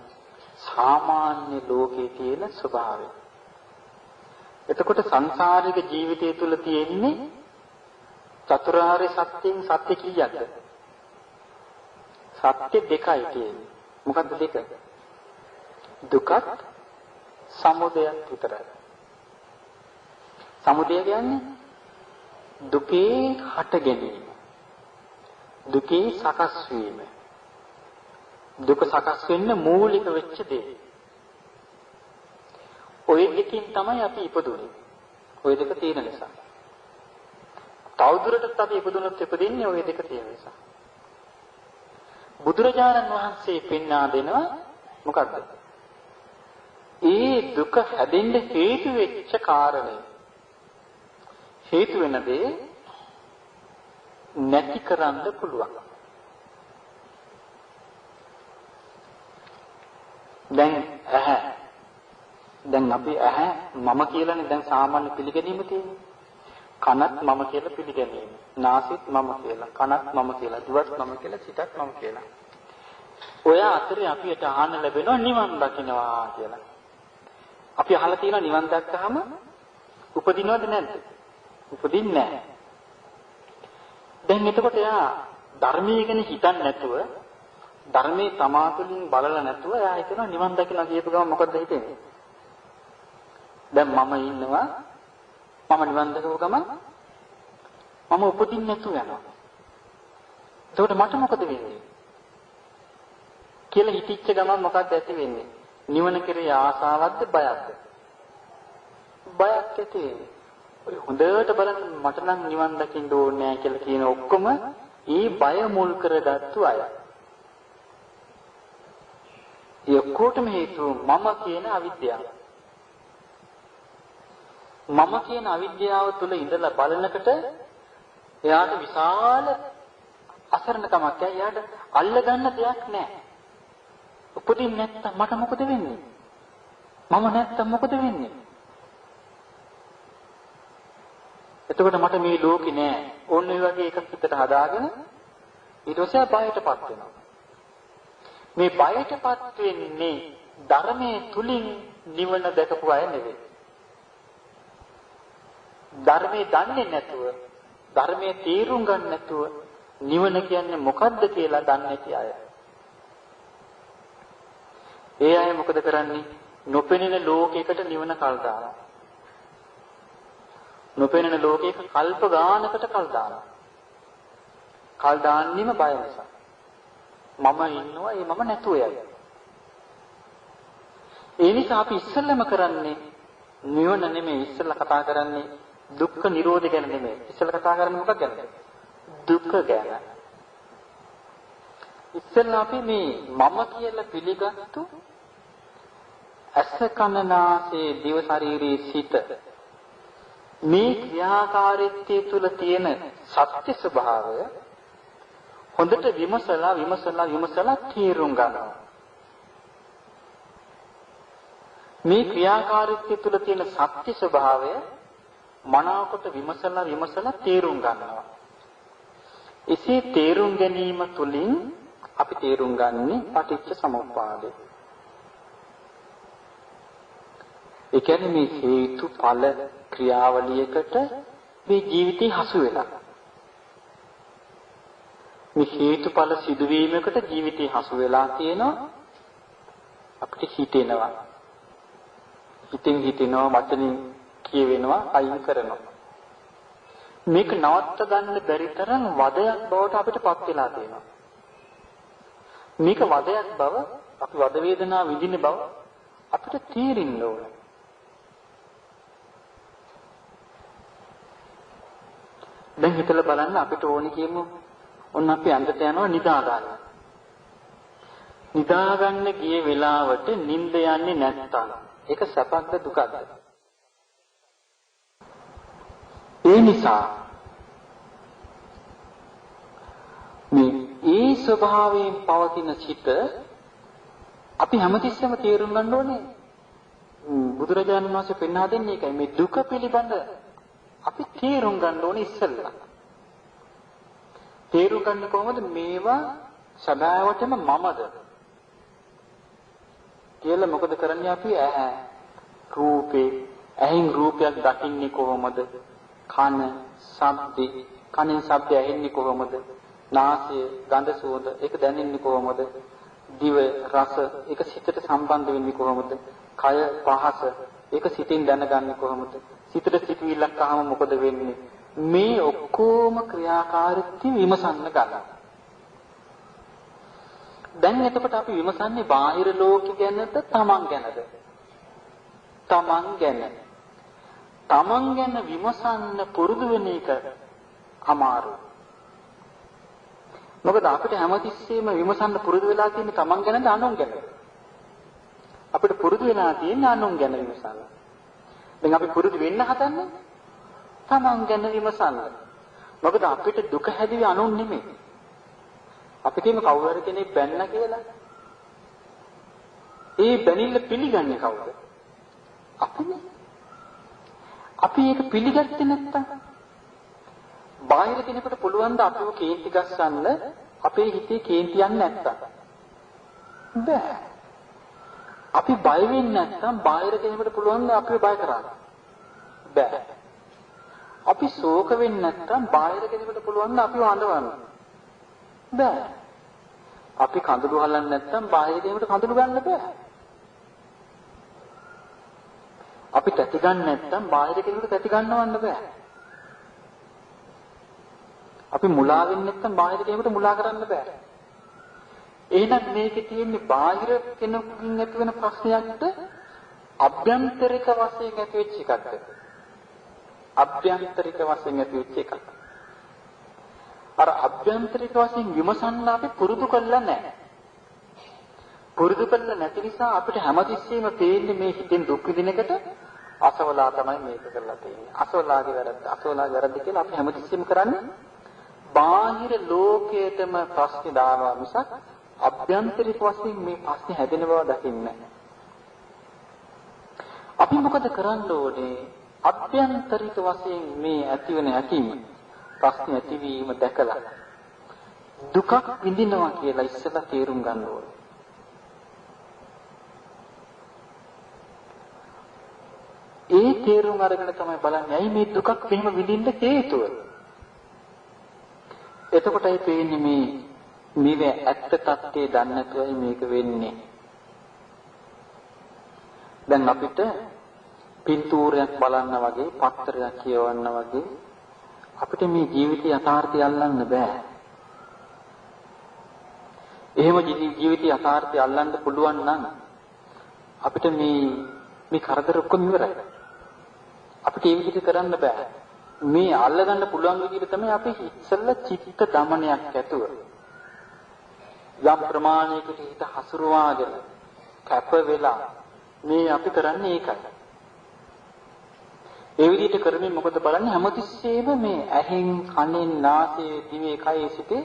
සාමාන්‍ය ලෝකයේ තියෙන ස්වභාවය. එතකොට සංසාරික ජීවිතය තුළ තියෙන්නේ චතුරාර්ය සත්‍යයෙන් සත්‍ය කීයක්ද? සත්‍ය දෙකයි තියෙන්නේ. මොකක්ද දෙක? දුකත් සමුදයත් විතරයි. සමුදය කියන්නේ දුකේ හට ගැනීම. දුකේ සකස් වීම. දුක සකස් වෙන්න මූලික වෙච්ච දේ. ඔය දෙකෙන් තමයි අපි ඉපදුනේ. ඔය දෙක තියෙන නිසා. තවදුරටත් අපි ඉපදුනොත් ඉපදින්නේ ඔය දෙක තියෙන නිසා. බුදුරජාණන් වහන්සේ පෙන්වා දෙනවා මොකද්ද? ඒ දුක හැදෙන්න හේතු වෙච්ච කාරණය. හේතු වෙන දේ නැති කරන්න පුළුවන්. දැන් අපි මම කියලානේ දැන් සාමාන්‍ය පිළිගැනීම තියෙන්නේ. කනත් මම කියලා පිළිගැනීම. නාසයත් මම කියලා, කනත් මම කියලා, දිවත් මම කියලා, සිතත් මම කියලා. ඔය අතරේ අපිට අහන්න ලැබෙනවා නිවන් දකින්නවා කියලා. අපි අහලා තියෙනවා නිවන් දැක්කහම උපදිනවද නැද්ද? උපදින්නේ නැහැ. දැන් එතකොට එයා ධර්මයේ ගැන හිතන්නේ නැතුව ධර්මයේ තමාතුලින් බලලා නැතුව එයා හිතනවා නිවන් දකින්න කියපු ගමන් මොකද හිතෙන්නේ? දැන් මම ඉන්නවා මම නිවන් දකව ගමන් මම උපදින්න නැතුව යනවා. එතකොට මට මොකද වෙන්නේ? කියලා හිතච්ච ගමන් මොකක්ද ඇති වෙන්නේ? නිවන කෙරේ ආසාවක්ද බයක්ද? බයක් ඇති වෙන්නේ. හොඳට බලන්න මට නම් නිවන් දකින්න ඕනේ නැහැ කියලා කියන ඔක්කොම ඒ බය මුල් කරගත්තු අය. ඒ ඔක්කොටම හේතුව මම කියන අවිද්‍යාව. මම කියන අවිද්‍යාව තුළ ඉඳලා බලනකොට එයාට විශාල අසරණකමක්. එයාට අල්ල ගන්න දෙයක් නැහැ. උපදින්න නැත්තම් මට මොකද වෙන්නේ? මම නැත්තම් මොකද වෙන්නේ? එතකොට මට මේ ලෝකේ නෑ. ඕන ඔය වගේ එකක් හිතට හදාගෙන ඊට පස්සේ බයටපත් වෙනවා. මේ බයටපත් වෙන්නේ ධර්මයේ තුලින් නිවන දැකපු අය නෙවෙයි. ධර්මයේ දන්නේ නැතුව, ධර්මයේ තේරුම් ගන්න නැතුව නිවන කියන්නේ මොකද්ද කියලා දන්නේ නැති අය. ඒ අය මොකද කරන්නේ? නොපෙනෙන ලෝකයකට නිවන කල් දානවා. නොපෙනෙන ලෝකයක කල්ප ගානකට කල් දානවා. කල් දාන්නෙම බය නිසා. මම ඉන්නවා ඒ මම නැතුව යයි. ඒ නිසා අපි ඉස්සෙල්ලම කරන්නේ නිවන නෙමෙයි. ඉස්සෙල්ලා කතා කරන්නේ දුක්ඛ නිරෝධය ගැන නෙමෙයි. ඉස්සෙල්ලා කතා කරන්නේ මොකක් ගැනද? දුක ගැන. ඉස්සෙල්ලා අපි මේ මම කියලා පිළිගත්තු අස කන නාසය දිව ශරීරයේ සිත මේ ක්‍රියාකාරීත්වය තුළ තියෙන සත්‍ය ස්වභාවය හොඳට විමසලා තේරුම් ගන්නවා. මේ ක්‍රියාකාරීත්වය තුළ තියෙන සත්‍ය ස්වභාවය මනාවකට විමසලා තේරුම් ගන්නවා. එසේ තේරුම් ගැනීම තුළින් අපි තේරුම් ගන්නේ පටිච්ච සමුප්පාදය. ඒ කියන්නේ මේ හේතුඵල ක්‍රියාවලියකට මේ ජීවිතය හසු වෙලා. මේ හේතුඵල සිදුවීමකට ජීවිතය හසු වෙලා තියෙනවා. අපිට හිතෙනවා. හිතෙනවා වචනින් කියවෙනවා අයින් කරනවා. මේක නවත්ත ගන්න බැරි තරම් වදයක් බවට අපිටපත් වෙලා තියෙනවා. මේක වදයක් බව අපි වද වේදනා විඳින බව අපිට තීරින්න ඕනේ. දැන් හිතලා බලන්න අපිට ඕනේ කියමු ඔන්න අපි අඳට යනවා නිදා ගන්න. නිදා ගන්න ගිය වෙලාවට නිින්ද යන්නේ නැත්තම් ඒක සැපක්ද දුකක්ද? ඒ නිසා මේ ස්වභාවයෙන් පවතින සිත අපි හැමතිස්සෙම තේරුම් ගන්න ඕනේ. බුදුරජාණන් වහන්සේ පෙන්වා දෙන්නේ ඒකයි. මේ දුක පිළිබඳ අපි තේරුම් ගන්න ඕනේ ඉස්සෙල්ලා. තේරුම් ගන්න කොහොමද? මේවා සදාවටම මමද කියලා මොකද කරන්නේ අපි? රූපේ ඇහෙන් රූපයක් දකින්නේ කොහොමද? කන ශබ්දේ කනෙන් ශබ්දය ඇහෙන්නේ කොහොමද? නාසය ගඳ සුවඳ ඒක දැනෙන්නේ කොහොමද? දිව රස ඒක සිතට සම්බන්ධ වෙන්නේ කොහොමද? කය පහස ඒක සිතින් දැනගන්නේ කොහොමද? සිතට සිතුවිල්ලක් ආවම මොකද වෙන්නේ? මේ ඔක්කොම ක්‍රියාකාරීත්වය විමසන්න ගන්න. දැන් එතකොට අපි විමසන්නේ බාහිර ලෝකෙ ගැනද තමන් ගැනද? තමන් ගැන. තමන් ගැන විමසන්න පුරුදු වෙන එක අමාරුයි. මොකද අපිට හැමතිස්සෙම විමසන්න පුරුදු වෙලා තියෙන්නේ තමන් ගැනද අනුන් ගැනද? අපිට පුරුදු වෙලා තියෙන්නේ අනුන් ගැන විමසන්න. දැන් අපි පුරුදු වෙන්න හදන්නේ තමන් ගැන විමසන්න. මොකද අපිට දුක හැදුවේ අනුන් නෙමෙයි. අපි කියමු කවුරු හරි කෙනෙක් බැන්න කියලා. ඒ බැනිල්ල පිළිගන්නේ කවුද? අපිනේ. අපි ඒක පිළිගත්තේ නැත්තම් බාහිර කෙනෙකුට පුළුවන් ද අපිව කේන්ති ගස්සන්න අපේ හිතේ කේන්ති යන්නේ නැත්තම්? බෑ. අපි බය වෙන්නේ නැත්තම් බාහිර කෙනෙකුට පුළුවන් ද අපිව බය කරන්න? බෑ. අපි ශෝක වෙන්නේ නැත්තම් බාහිර කෙනෙකුට පුළුවන් ද අපිව අඬවන්න? බෑ. අපි කඳුළු හලන්නේ නැත්තම් බාහිර කෙනෙකුට කඳුළු ගන්න බෑ. අපි තැති ගන්න නැත්තම් බාහිර කෙනෙකුට තැති ගන්නවන්න බෑ. අපි මුලා වෙන්නේ නැත්තම් බාහිර කෙනෙකුට මුලා කරන්න බෑ. එහෙනම් මේකේ තියෙන්නේ බාහිර කෙනෙකුකින් ඇති වෙන ප්‍රශ්නයක්ද අභ්‍යන්තරික වශයෙන් ඇති වෙච්ච එකක්ද? අභ්‍යන්තරික වශයෙන් ඇති වෙච්ච එකක්. අර අභ්‍යන්තරික වශයෙන් විමසන්න අපි පුරුදු කරලා නැහැ. පුරුදු කරලා නැති නිසා අපිට හැමතිස්සෙම තේින්නේ මේ හිතෙන් දුක් විඳින එකට අසවලා තමයි මේක කරලා තියෙන්නේ. අසවලාගේ වැරද්ද කියලා අපි හැමතිස්සෙම කරන්නේ බාහිර ලෝකයටම ප්‍රශ්න දානවා මිසක් අභ්‍යන්තරික වශයෙන් මේ ප්‍රශ්නේ හැදෙන බව දකින්නේ නැහැ. අපි මොකද කරන්න ඕනේ? අභ්‍යන්තරික වශයෙන් මේ ඇතිවෙන හැකියිම ප්‍රශ්න ඇතිවීම දැකලා දුකක් විඳිනවා කියලා ඉස්සෙල්ලා තේරුම් ගන්න ඕනේ. ඒ තේරුම් අරගෙන තමයි බලන්නේ ඇයි මේ දුකක් මෙහෙම විඳින්න හේතුව. එතකොටයි පේන්නේ මේ ඇත්ත తත්ත්වය දන්නේ නැතුවයි මේක වෙන්නේ. දැන් අපිට පින්තූරයක් බලන්න වගේ, පත්‍රයක් කියවන්න වගේ අපිට මේ ජීවිතය යථාර්ථය අල්ලන්න බෑ. එහෙම ජීවිතය යථාර්ථය අල්ලන්න පුළුවන් නම් අපිට මේ කරදර ඔක්කොම ඉවරයි. අපිට ඒ විදිහට කරන්න බෑ. මේ අල්ලගන්න පුළුවන් විදිහට තමයි අපි ඉස්සෙල්ලා චිත්ත දමනයක් ඇතුව යම් ප්‍රමාණයකට හිත හසුරුවාගෙන කැප වෙලා මේ අපි කරන්නේ ඒකයි. ඒ විදිහට කරමින් මොකද බලන්නේ හැමතිස්සෙම මේ ඇහෙන් කනෙන් නාසයෙන් දිවේ කයේ සිටේ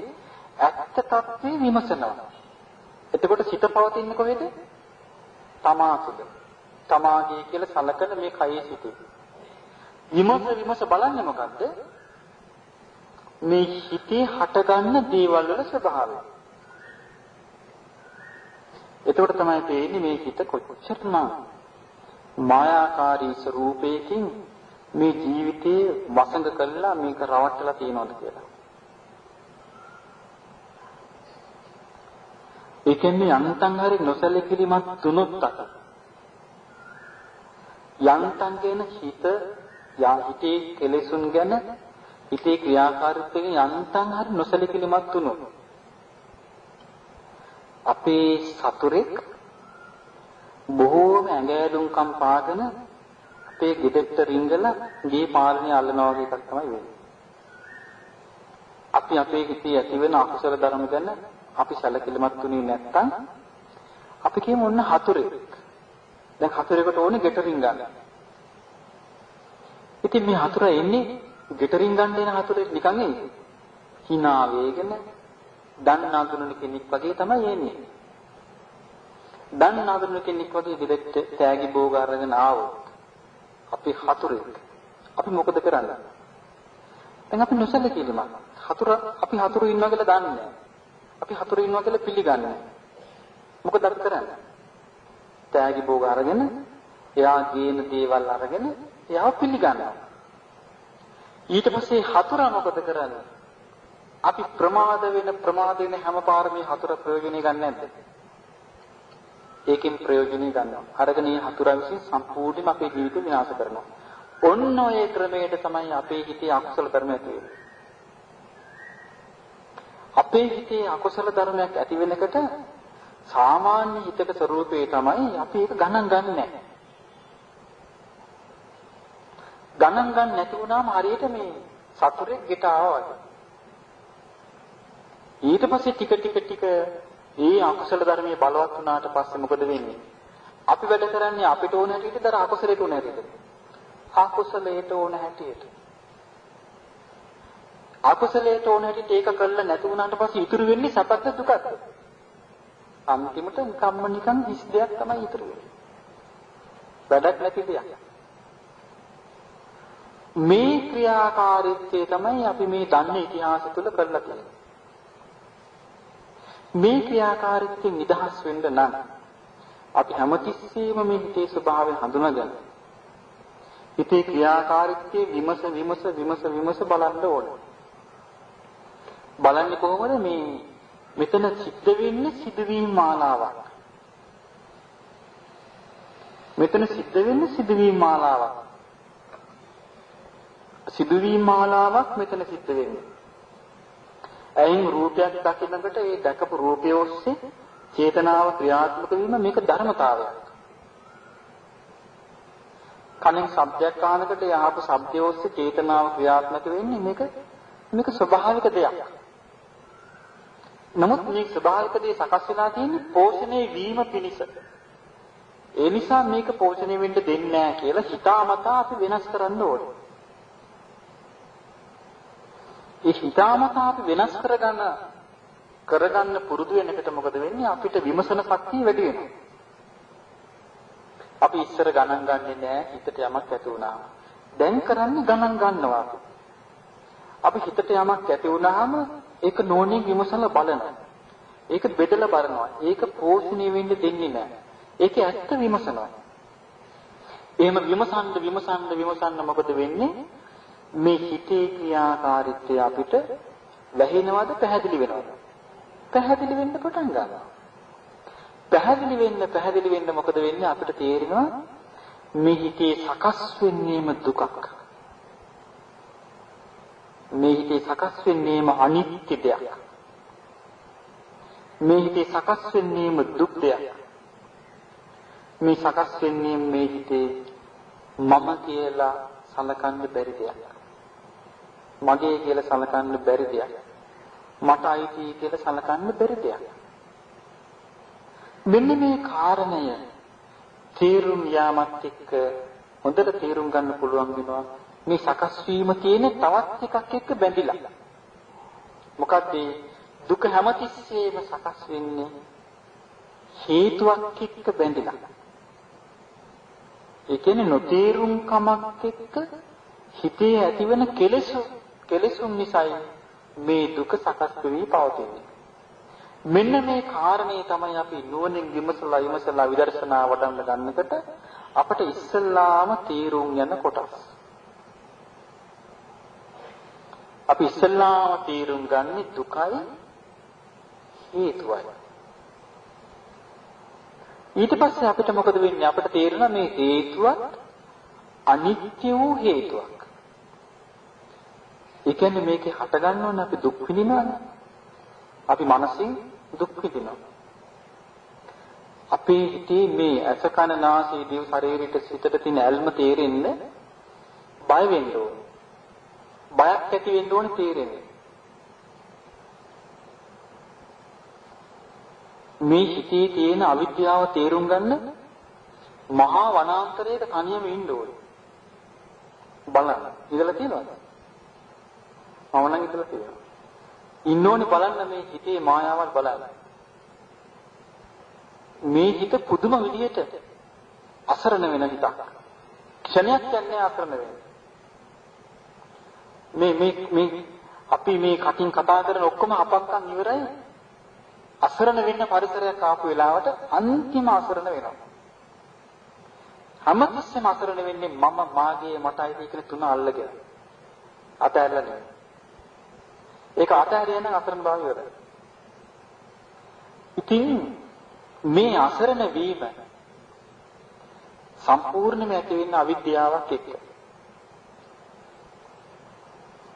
ඇත්ත తත්වේ විමසනවා. එතකොට සිත පවතින්නේ කොහෙද? තමා තුළ. තමාගේ කියලා සලකන මේ කයේ සිටේ. විමස බලන්නේ මොකද්ද? මේ හිතේ හටගන්න දේවල් වල ස්වභාවය. එතකොට තමයි තේරෙන්නේ මේ හිත කොච්චරනම් මායාකාරී ස්වરૂපයකින් මේ ජීවිතේ වසඟ කළා මේක රවට්ටලා තියනවාද කියලා. ඒ කියන්නේ යන්තම් හරි නොසැලකිලිමත් තුනොත් අත. යන්තම් කියන හිතේ කෙලෙසුන් ගැන හිතේ ක්‍රියාකාරීත්වයෙන් යන්තම් හරි නොසැලකිලිමත් තුනොත් අපේ සතුරෙක් බොහෝම ඇඟැලුම්කම් පාගෙන අපේ ගෙදරට රිංගලා ගේ පාලනය අල්ලනවා වගේ එකක් තමයි වෙන්නේ. අපි අපේ හිතේ ඇතිවෙන අකුසල ධර්ම ගැන අපි සැලකිලිමත් වුණේ නැත්නම් අපි කියමු ඔන්න හතුරෙක්. දැන් හතුරෙකුට ඕනේ ගෙට රිංගන්න. ඉතින් මේ හතුරා එන්නේ ගෙට රිංගන්න එන හතුරෙක් නිකන් එන්නේ. hina වේගෙන දන් අඳුනන කෙනෙක් වගේ තමයි එන්නේ. දන් අඳුනන කෙනෙක් වගේ ගෙදරට තෑගි භෝග අරගෙන ආවොත් අපි හතුරෙක්. අපි මොකද කරන්නේ? දැන් අපි නොසැලකිලිමත්. අපි හතුරු ඉන්නවා කියලා දන්නේ නැහැ. අපි හතුරු ඉන්නවා කියලා පිළිගන්නේ නැහැ. මොකද අපි කරන්නේ? තෑගි භෝග අරගෙන එයා ගේන දේවල් අරගෙන එයාව පිළිගන්නවා. ඊට පස්සේ හතුරා මොකද කරන්නේ? අපි ප්‍රමාද වෙන හැම පාරමී හතුර ප්‍රයෝජනෙ ගන්න නැද්ද? ඒකෙන් ප්‍රයෝජනෙ ගන්නවා. අරගෙන මේ හතුරා විසින් සම්පූර්ණයෙන්ම අපේ ජීවිතය විනාශ කරනවා. ඔන්න ඔය ක්‍රමයට තමයි අපේ හිතේ අකුසල ධර්ම ඇති වෙන්නේ. අපේ හිතේ අකුසල ධර්මයක් ඇති වෙනකොට සාමාන්‍ය හිතක ස්වરૂපේ තමයි අපි ඒක ගණන් ගන්නෑ. ගණන් ගන්න නැති වුණාම හරියට මේ සතුරෙක් ගෙට ආවා වගේ. ඊට පස්සේ ටික මේ අකුසල ධර්මයේ බලවත් වුණාට පස්සේ මොකද වෙන්නේ? අපි වැඩ කරන්නේ අපිට ඕන හැටියට දර අකුසලයට ඕන හැටියට. අකුසලයට ඕන හැටියට. අකුසලයට ඕන හැටියට ඒක කළා නැති වුණාට පස්සේ ඉතුරු වෙන්නේ සැපද දුකද? අන්තිමට නිකන් හිස් දෙයක් තමයි ඉතුරු වෙන්නේ. වැඩක් නැති දෙයක්. මේ ක්‍රියාකාරීත්වය තමයි අපි මේ දන්නේ ඉතිහාසය තුළ කරලා තියෙන්නේ. මේ ක්‍රියාකාරීත්වයෙන් නිදහස් වෙන්න නම් අපි හැමතිස්සෙම මේ හිතේ ස්වභාවය හඳුනාගන්න. හිතේ ක්‍රියාකාරීත්වයේ විමස බලන්න ඕනේ. බලන්නේ කොහොමද මෙතන සිද්ධ වෙන්නේ සිදුවීම් මාලාවක්. මෙතන සිද්ධ වෙන්නේ සිදුවීම් මාලාවක්. සිදුවීම් මාලාවක් මෙතන සිද්ධ වෙන්නේ. ඇයින් රූපයක් දකිනකොට ඒ දැකපු රූපය ඔස්සේ චේතනාව ක්‍රියාත්මක වීම මේක ධර්මතාවයක්. කනෙන් ශබ්දයක් අහනකොට ඒ ආපු ශබ්දය ඔස්සේ චේතනාව ක්‍රියාත්මක වෙන්නේ මේක ස්වභාවික දෙයක්. නමුත් මේ ස්වභාවික දේ සකස් වෙලා තියෙන්නේ පෝෂණය වීම පිණිස. ඒ නිසා මේක පෝෂණය වෙන්න දෙන්නේ නැහැ කියලා හිතාමතා අපි වෙනස් කරන්න ඕනේ. ඒ හිතාමතා අපි වෙනස් කරගන්න පුරුදු වෙනකොට මොකද වෙන්නේ? අපිට විමසන ශක්තිය වැඩි වෙනවා. අපි ඉස්සර ගණන් ගන්නේ නැහැ හිතට යමක් ඇති වුණාම. දැන් කරන්නේ ගණන් ගන්නවා. අපි හිතට යමක් ඇති වුණාම ඒක නෝනින් විමසලා බලනවා. ඒක බෙදලා බලනවා. ඒක පෝෂණය වෙන්න දෙන්නේ නැහැ. ඒක ඇත්ත විමසනවා. එහෙම විමසන්න මොකද වෙන්නේ? මේ හිතේ ක්‍රියාකාරීත්වය අපිට වැහෙනවද පැහැදිලි වෙනවද? පැහැදිලි වෙන්න පටන් ගන්නවා. පැහැදිලි වෙන්න මොකද වෙන්නේ? අපිට තේරෙනවා මේ හිතේ සකස් වෙන්නේම දුකක්. මේ හිතේ සකස් වෙන්නේම අනිත්‍ය දෙයක්. මේ හිතේ සකස් වෙන්නේම දුක් දෙයක්. මේ සකස් වෙන්නේ මේ හිතේ මම කියලා සලකන්න බැරි දෙයක්. මගේ කියලා සලකන්න බැරි දෙයක්. මට අයිති කියලා සලකන්න බැරි දෙයක්. මෙන්න මේ කාරණය තේරුම් යාමත් එක්ක හොඳට තේරුම් ගන්න පුළුවන් වෙනවා. මේ සකස් වීම තියෙන තවත් එකක් එක්ක බැඳිලා. මොකද දුක හැමතිස්සෙම සකස් වෙන්නේ හේතුවක් එක්ක බැඳිලා. ඒ කියන්නේ නොතේරුම් කමක් එක්ක හිතේ ඇතිවන කෙලෙසුන් නිසායි මේ දුක සකස් වෙවි පවතින්නේ. මෙන්න මේ කාරණේ තමයි අපි නුවණින් විමසලා විදර්ශනා වඩන්න ගන්නකොට අපට ඉස්සල්ලාම තේරුම් යන කොටස්. අපි ඉස්සල්ලාම තේරුම් ගන්නේ දුකයි හේතුවයි. ඊට පස්සේ අපිට මොකද වෙන්නේ? අපිට තේරෙනවා මේ හේතුවත් අනිත්‍ය වූ හේතුවක්. ඒ කියන්නේ මේකේ හට ගන්නවනේ අපි දුක් විඳිනවනේ. අපි මනසින් දුක් විඳිනවා. අපි අපේ හිතේ මේ ඇස කන නාසය දිව ශරීරයට සිතට තියෙන ඇල්ම තේරෙන්න බය වෙන්න ඕනේ. බයක් ඇති වෙන්න ඕනේ තේරෙන්නේ. මේ හිතේ තියෙන අවිද්‍යාව තේරුම් ගන්න මහා වනාන්තරයක තනියම ඉන්න ඕනේ. බලන්න. ඉඳලා තියෙනවද? මම නම් ඉඳලා තියෙනවා. ඉන්න ඕනේ බලන්න මේ හිතේ මායාවල් බලන්න. මේ හිත පුදුම විදියට අසරණ වෙන හිතක්. ක්ෂණයක් යන්නේ අසරණ වෙන්නේ. මේ අපි මේ කටින් කතා කරන ඔක්කොම අපක්කන් ඉවරයි. අසරණ වෙන්න පරිසරයක් ආපු වෙලාවට අන්තිම අසරණ වෙනවා. හැමතිස්සෙම අසරණ වෙන්නේ මම මාගේ මටයි කියන තුන අල්ලගෙන. අතහැරලා නෙවෙයි. ඒක අතහැරියා නම් අසරණ භාවය ඉවරයි. ඉතින් මේ අසරණ වීම සම්පූර්ණයෙන්ම ඇති වෙන්නේ අවිද්‍යාවක් එක්ක.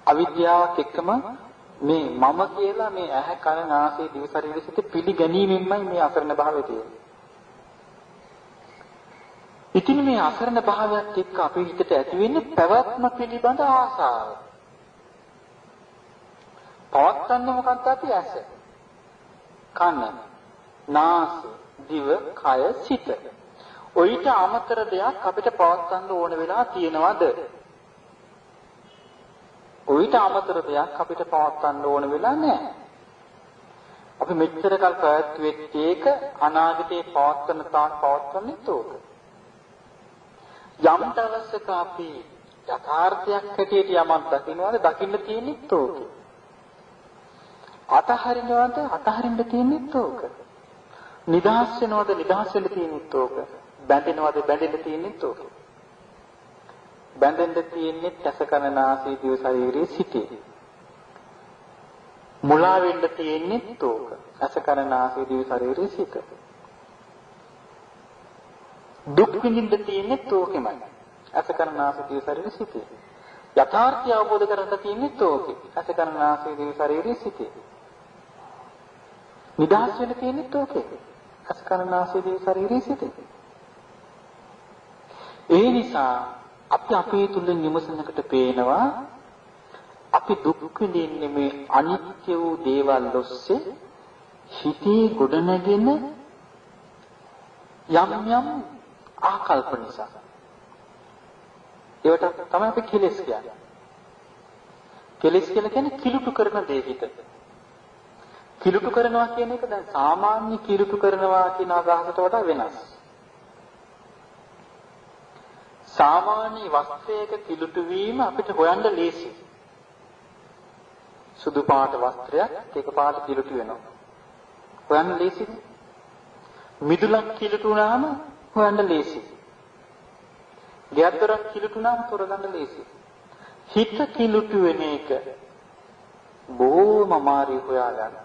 අවිද්‍යාවක් එක්කම මේ මම කියලා මේ ඇහැ කන නාසය දිව ශරීරය සිට පිළිගැනීමෙන්මයි මේ අසරණ භාවය තියෙන්නේ. ඉතින් මේ අසරණ භාවයත් එක්ක අපේ හිතට ඇති වෙන්නේ පැවැත්ම පිළිබඳ ආසාව. පවත්තන්නේ මොකක්ද අපි ඇස, කන, නාසය, දිව, කය, සිත. ඔයිට අමතර දෙයක් අපිට පවත්තන්න ඕන වෙලා තියෙනවද? ඔයිට අමතර දෙයක් අපිට පවත්තන්න ඕන වෙලා නැහැ. අපි මෙච්චර කල් පැවැත්වෙච්ච එක අනාගතේ පවත්තන තාක් පවත්තන්නේ තෝක. යම් දවසක අපි යථාර්ථයක් හැටියට යමක් දකින්නවද දකින්න තියෙන්නේ තෝක. අතහරිනවද අතහරින්න තියෙන්නේ තෝක. නිදහස් වෙනවද නිදහස් වෙන්න තියෙන්නේ තෝක. බැඳෙනවද බැඳෙන්න තියෙන්නේ තෝක. බැඳෙන්න තියෙන්නේ ඇස කන නාසය දිව ශරීරයේ සිටේ. මුලා වෙන්න තියෙන්නේ තෝක. ඇස කන නාසය දිව ශරීරයේ සිට. දුක් විඳින්න තියෙන්නේ තෝකෙමයි. ඇස කන නාසය දිව ශරීරයේ සිටේ. යථාර්ථය අවබෝධ කරගන්න තියෙන්නේ තෝකේ. ඇස කන නාසය දිව ශරීරයේ සිටේ. නිදහස් වෙන්න තියෙන්නේ තෝකේ. ඇස කන නාසය දිව ශරීරයේ සිටේ. ඒ නිසා අපි අපේ තුල නිමසනකට පේනවා අපි දුක් විඳින්නේ මේ අනිත්‍ය වූ දේවල් ඔස්සේ හිතේ ගොඩනැගෙන යම් ආකල්ප නිසා. ඒවට තමයි අපි කෙලෙස් කියන්නේ. කෙලෙස් කියලා කියන්නේ කිලුටු කරන දේ හිත. කිලුටු කරනවා කියන එක දැන් සාමාන්‍ය කිලුටු කරනවා කියන අදහසට වඩා වෙනස්. සාමාන්‍ය වස්ත්‍රයක කිලුටු වීම අපිට හොයන්න ලේසියි. සුදු පාට වස්ත්‍රයක් එක පාට කිලුටු වෙනවා. හොයන්න ලේසියි. මිදුලක් කිලුටු වුණාම හොයන්න ලේසියි. ගැද්දරක් කිලුටු වුණාම තොරගන්න ලේසියි. හිත කිලුටු වෙන එක බොහොම අමාරුයි හොයාගන්න.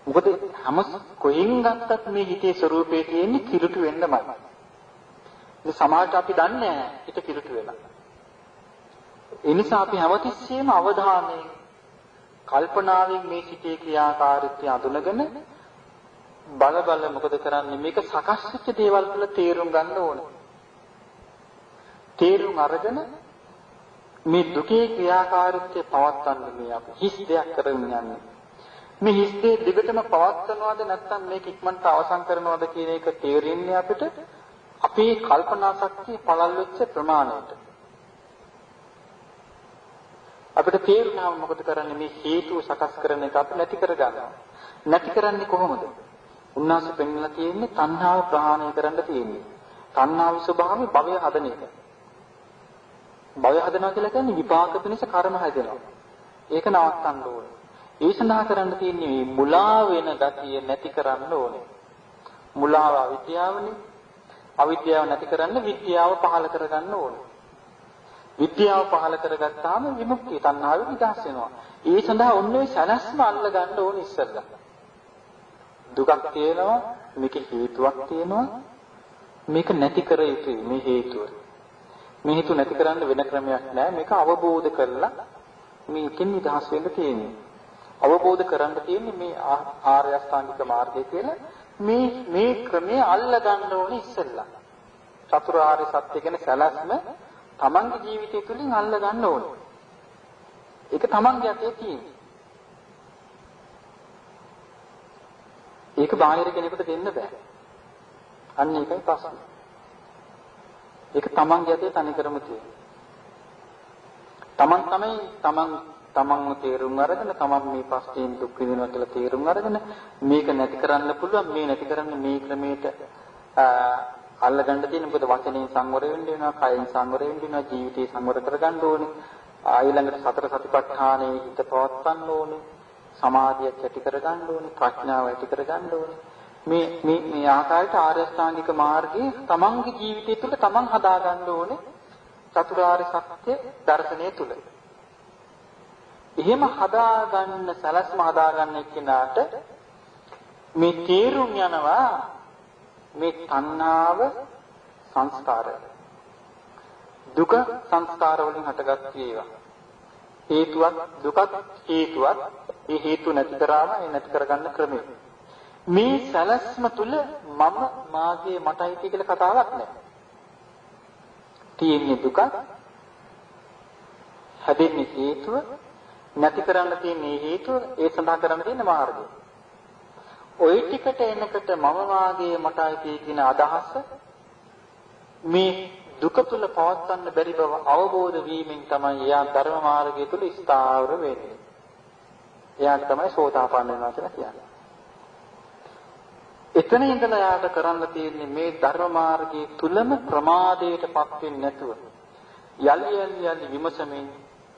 මොකද හැම කොහෙන් ගත්තත් මේ හිතේ ස්වરૂපේ තියෙන්නේ කිලුටු වෙන්නමයි. ඒ සමාජයට අපි දන්නේ නැහැ හිත කිලුටු වෙලා. ඒ නිසා අපි හැමතිස්සෙම අවධානයෙන් කල්පනාවෙන් මේ සිතේ ක්‍රියාකාරීත්වය අඳුනගෙන බල මොකද කරන්නේ මේක සකස් වෙච්ච දේවල් කියලා තේරුම් ගන්න ඕන. තේරුම් අරගෙන මේ දුකේ ක්‍රියාකාරීත්වය පවත්වන්න මේ අපි හිස් දෙයක් කරගෙන යන්නේ. මේ හිස් දේ දිගටම පවත්වනවද නැත්නම් මේක ඉක්මනට අවසන් කරනවද කියන එක තේරෙන්නේ අපිට අපේ කල්පනා ශක්තිය පළල් වෙච්ච ප්‍රමාණයට. අපිට තේරුණාම මොකද කරන්නේ මේ හේතු සකස් කරන එක අපි නැති කර ගන්නවා. නැති කරන්නේ කොහොමද? උන්වහන්සේ පෙන්වලා තියෙන්නේ තණ්හාව ප්‍රහාණය කරන්න තියෙන්නේ. තණ්හාවේ ස්වභාවය භවය හදන එක. භවය හදනවා කියලා කියන්නේ විපාක පිණිස කර්ම හදනවා. ඒක නවත්තන්න ඕනේ. ඒ සඳහා කරන්න තියෙන්නේ මේ මුලා වෙන ගතිය නැති කරන්න ඕනේ. මුලාව අවිද්‍යාවනේ. අවිද්‍යාව නැති කරන්න විද්‍යාව පහළ කරගන්න ඕනේ. විද්‍යාව පහළ කරගත්තාම විමුක්තිය තණ්හාවෙ නිදහස් වෙනවා. ඒ සඳහා ඔන්නේ සැලැස්ම අල්ල ගන්න ඕනේ ඉස්සෙල්ලා. දුකක් තියෙනවා, මේක හේතුවක් තියෙනවා. මේක නැති කර යුතුයි මේ හේතුව. මේ හේතු නැති කරන්න වෙන ක්‍රමයක් නැහැ. මේක අවබෝධ කරලා මේකෙන් නිදහස් වෙන්න තියෙන්නේ. අවබෝධ කරන්න තියෙන්නේ මේ ආර්ය අෂ්ටාංගික මාර්ගය කියලා මේ ක්‍රමයේ අල්ල ගන්න ඕනේ ඉස්සෙල්ලා. චතුරාර්ය සත්‍ය කියන සැලැස්ම තමන්ගේ ජීවිතය තුළින් අල්ල ගන්න ඕනේ. ඒක තමන්ගේ අතේ තියෙන්නේ. ඒක බාහිර කෙනෙකුට දෙන්න බෑ. අන්න ඒකයි ප්‍රශ්නේ. ඒක තමන්ගේ අතේ තනිකරම තියෙන්නේ. තමන් තමයි තමන්ව තේරුම් අරගෙන තමන් මේ ප්‍රශ්නයෙන් දුක් විඳිනවා කියලා තේරුම් අරගෙන මේක නැති කරන්න පුළුවන්. මේ නැති කරන්න මේ ක්‍රමයට අල්ලගන්න තියෙන මොකද වචනේ සංවර වෙන්න වෙනවා, කයෙන් සංවර වෙන්න වෙනවා, ජීවිතේ සංවර කරගන්න ඕනේ. ඊළඟට සතර සතිපට්ඨානෙ හිත පවත්වන්න ඕනේ. සමාධිය ඇති කරගන්න ඕනේ, ප්‍රඥාව ඇති කරගන්න ඕනේ. මේ ආකාරයට ආර්ය අෂ්ටාංගික මාර්ගයේ තමන්ගේ ජීවිතය තුළ තමන් හදාගන්න ඕනේ චතුරාර්ය සත්‍ය දර්ශනය තුළ. එහෙම හදාගන්න සලස්ම හදාගන්න එක්කෙනාට මේ තේරුම් යනවා මේ තණ්හාව සංස්කාරය. දුක සංස්කාර වලින් හටගත් ඒවා. හේතුවක් දුකත් හේතුවක්. ඒ හේතු නැති කරාම ඒ නැති කරගන්න ක්‍රමය. මේ සලස්ම තුල මම මාගේ මටයි කියලා කතාවක් නැහැ. තියෙන්නේ දුක. හැදෙන්නේ හේතුව. නැති කරන්න තියෙන හේතුව ඒ සඳහා කරන්න තියෙන මාර්ගය. ওই ටිකට එනකොට මම වාගේ මටයි කියන අදහස මේ දුක තුල පවත්වන්න බැරි බව අවබෝධ වීමෙන් තමයි එයා ධර්ම මාර්ගය තුල ස්ථාවර වෙන්නේ. එයාට තමයි සෝතාපන්න වෙනවා කියලා කියන්නේ. එතන ඉඳලා එයාට කරන්න තියෙන්නේ මේ ධර්ම මාර්ගයේ තුලම ප්‍රමාදයටපත් වෙන්නේ නැතුව යලි විමසමින්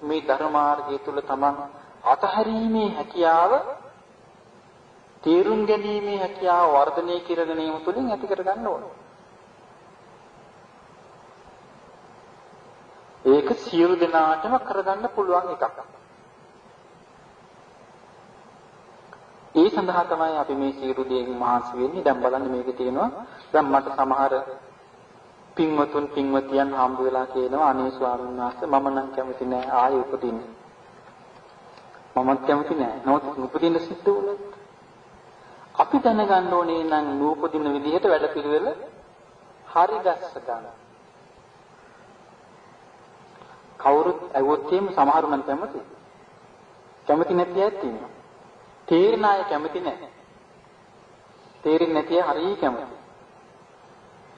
මේ ධර්ම මාර්ගය තුල තමන් අතහැරීමේ හැකියාව තේරුම් ගැනීමේ හැකියාව වර්ධනය කර ගැනීම තුළින් ඇති කර ගන්න ඕනේ. ඒක සියලු දෙනාටම කරගන්න පුළුවන් එකක්. ඒ සඳහා තමයි අපි මේ සියලු දේකින් මහන්සි වෙන්නේ. දැන් බලන්න මේකේ තියෙනවා. දැන් මට සමහර පින්වතුන් පින්වතියන් හම්බ වෙලා කියනවා අනේ ස්වාමීන් වහන්සේ මම නම් කැමති නෑ ආයෙ උපදින්න. මමත් කැමති නෑ. නමුත් උපදින්න සිද්ධ වුණොත් අපි දැනගන්න ඕනේ නම් නූපදින විදිහට වැඩපිළිවෙල හරි ගස්ස ගන්න. කවුරුත් ඇහුවොත් එහෙම සමහරු නම් කැමති. කැමති නැති අය තියෙනවා. තේරෙන අය කැමති නැහැ. තේරෙන්නේ නැති අය හරිය කැමති.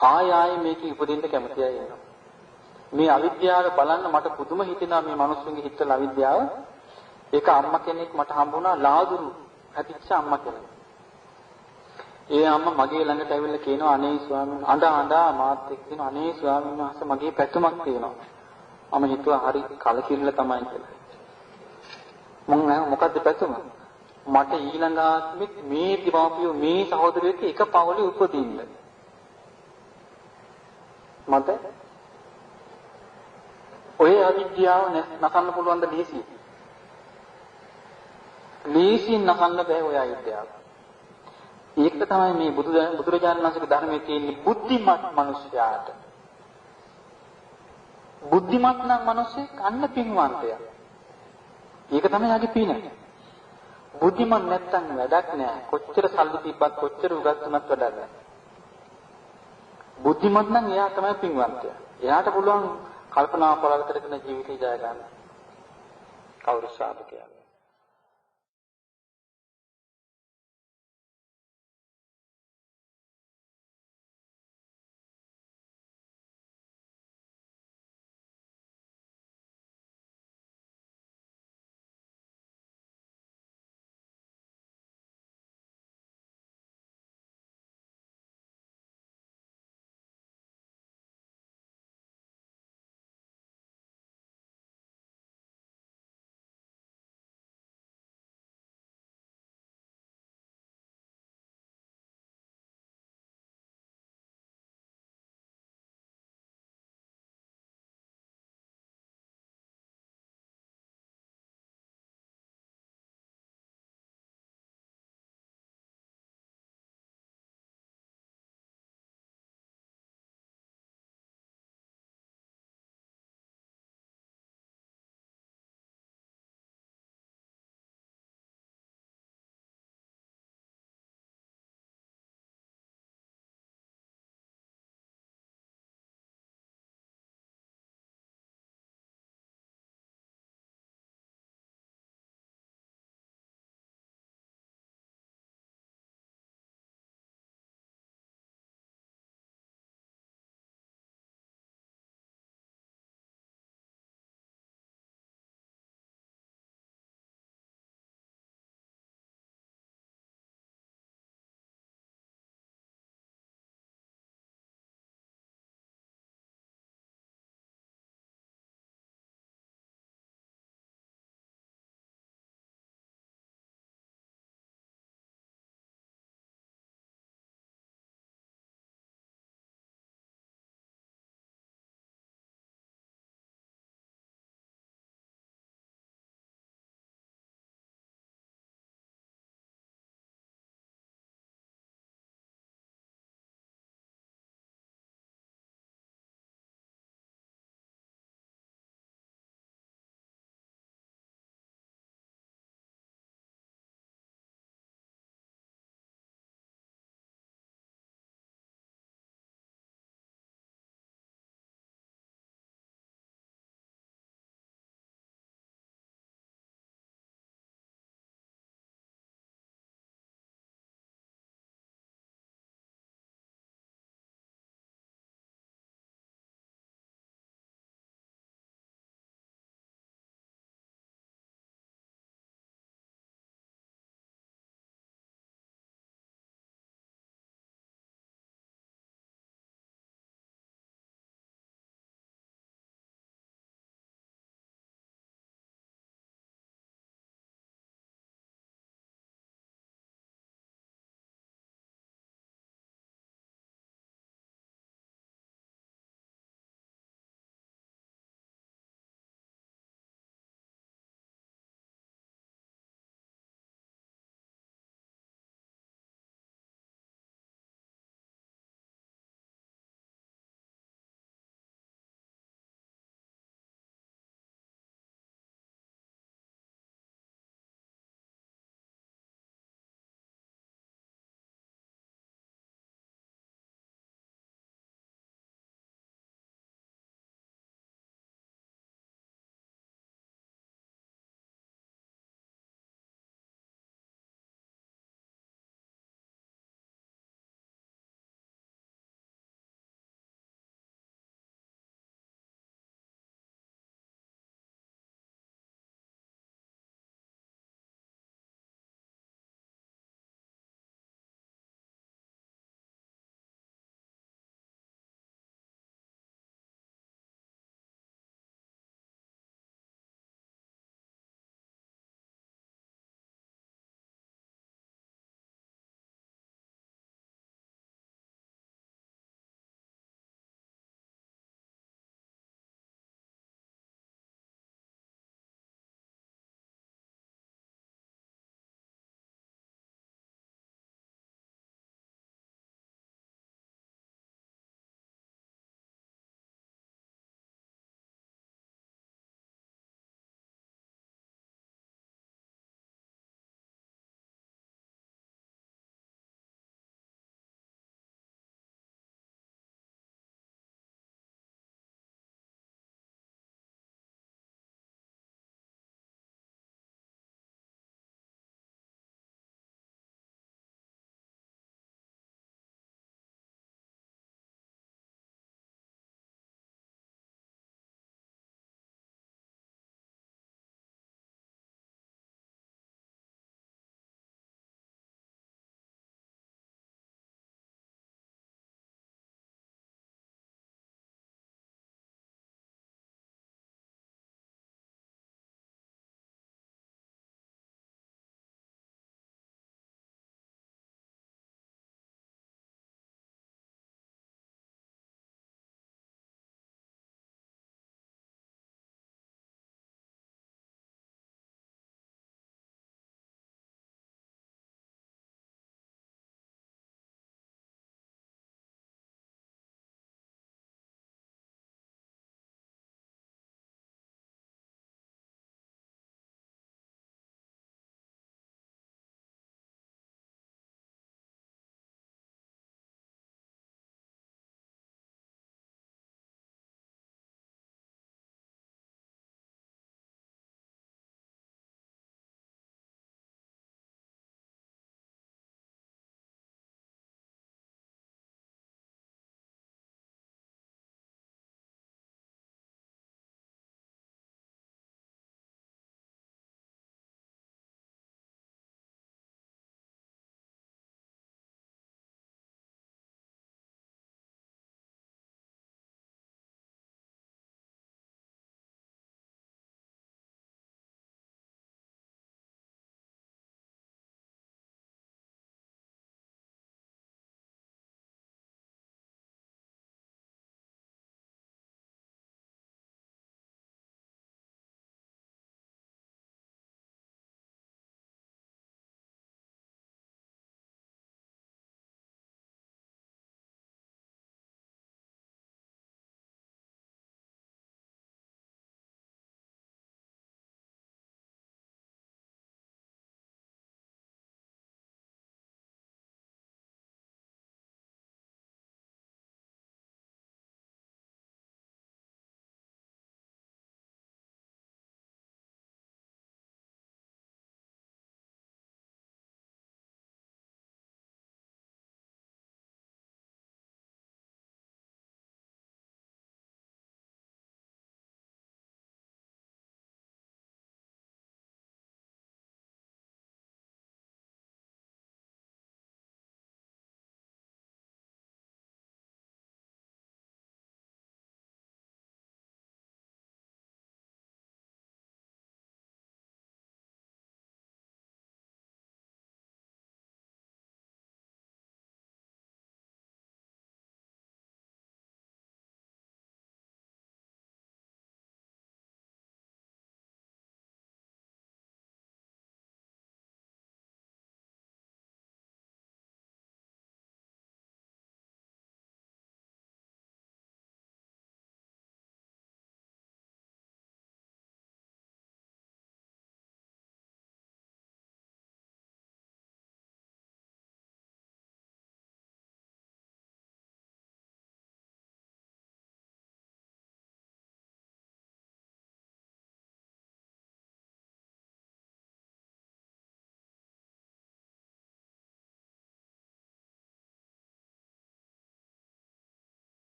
ආය මේක උපදින්න කැමති අය ඉන්නවා. මේ අවිද්‍යාව බලන්න මට පුදුම හිතෙනවා මේ මිනිස්සුන්ගේ හිතවල අවිද්‍යාව. ඒක අම්මා කෙනෙක් මට හම්බුණා ලාදුරු හැදිච්ච අම්මා කෙනෙක්. ඒ අම්මා මගේ ළඟට ඇවිල්ලා කියනවා අනේ ස්වාමීන් අඬා මාත් එක්ක කියනවා අනේ ස්වාමීන් වහන්සේ මගේ පැතුමක් තියෙනවා. මම හිතුවා හරි කලකිරිලා තමයි කියලා. මම මොකද්ද පැතුම? මට ඊළඟ ආත්මෙත් මේ දෙමාපියෝ මේ සහෝදරයෙක් එක පවුලේ උපදින්න. මට ඔය අවිද්‍යාව නැසන්න පුළුවන් ද ලීසි? ලීසින් නැසන්න බෑ ඔය අවිද්‍යාව. ඒක තමයි මේ බුදුරජාණන් වහන්සේගේ ධර්මයේ තියෙන බුද්ධිමත් මිනිසයාට. බුද්ධිමත් නම් මිනිසෙක් අන්න පින්වන්තයා. ඒක තමයි යාගේ පින. බුද්ධිමත් නැත්තම් වැඩක් නෑ. කොච්චර සල්ලි තිබ්බත් කොච්චර උගත් වුණත් වැඩක් නෑ. බුද්ධිමත් නම් එයා තමයි පින්වන්තයා. එයාට පුළුවන් කල්පනා කරලා කරගෙන ජීවිතය ජය ගන්න. කවුරු සාධකයක්.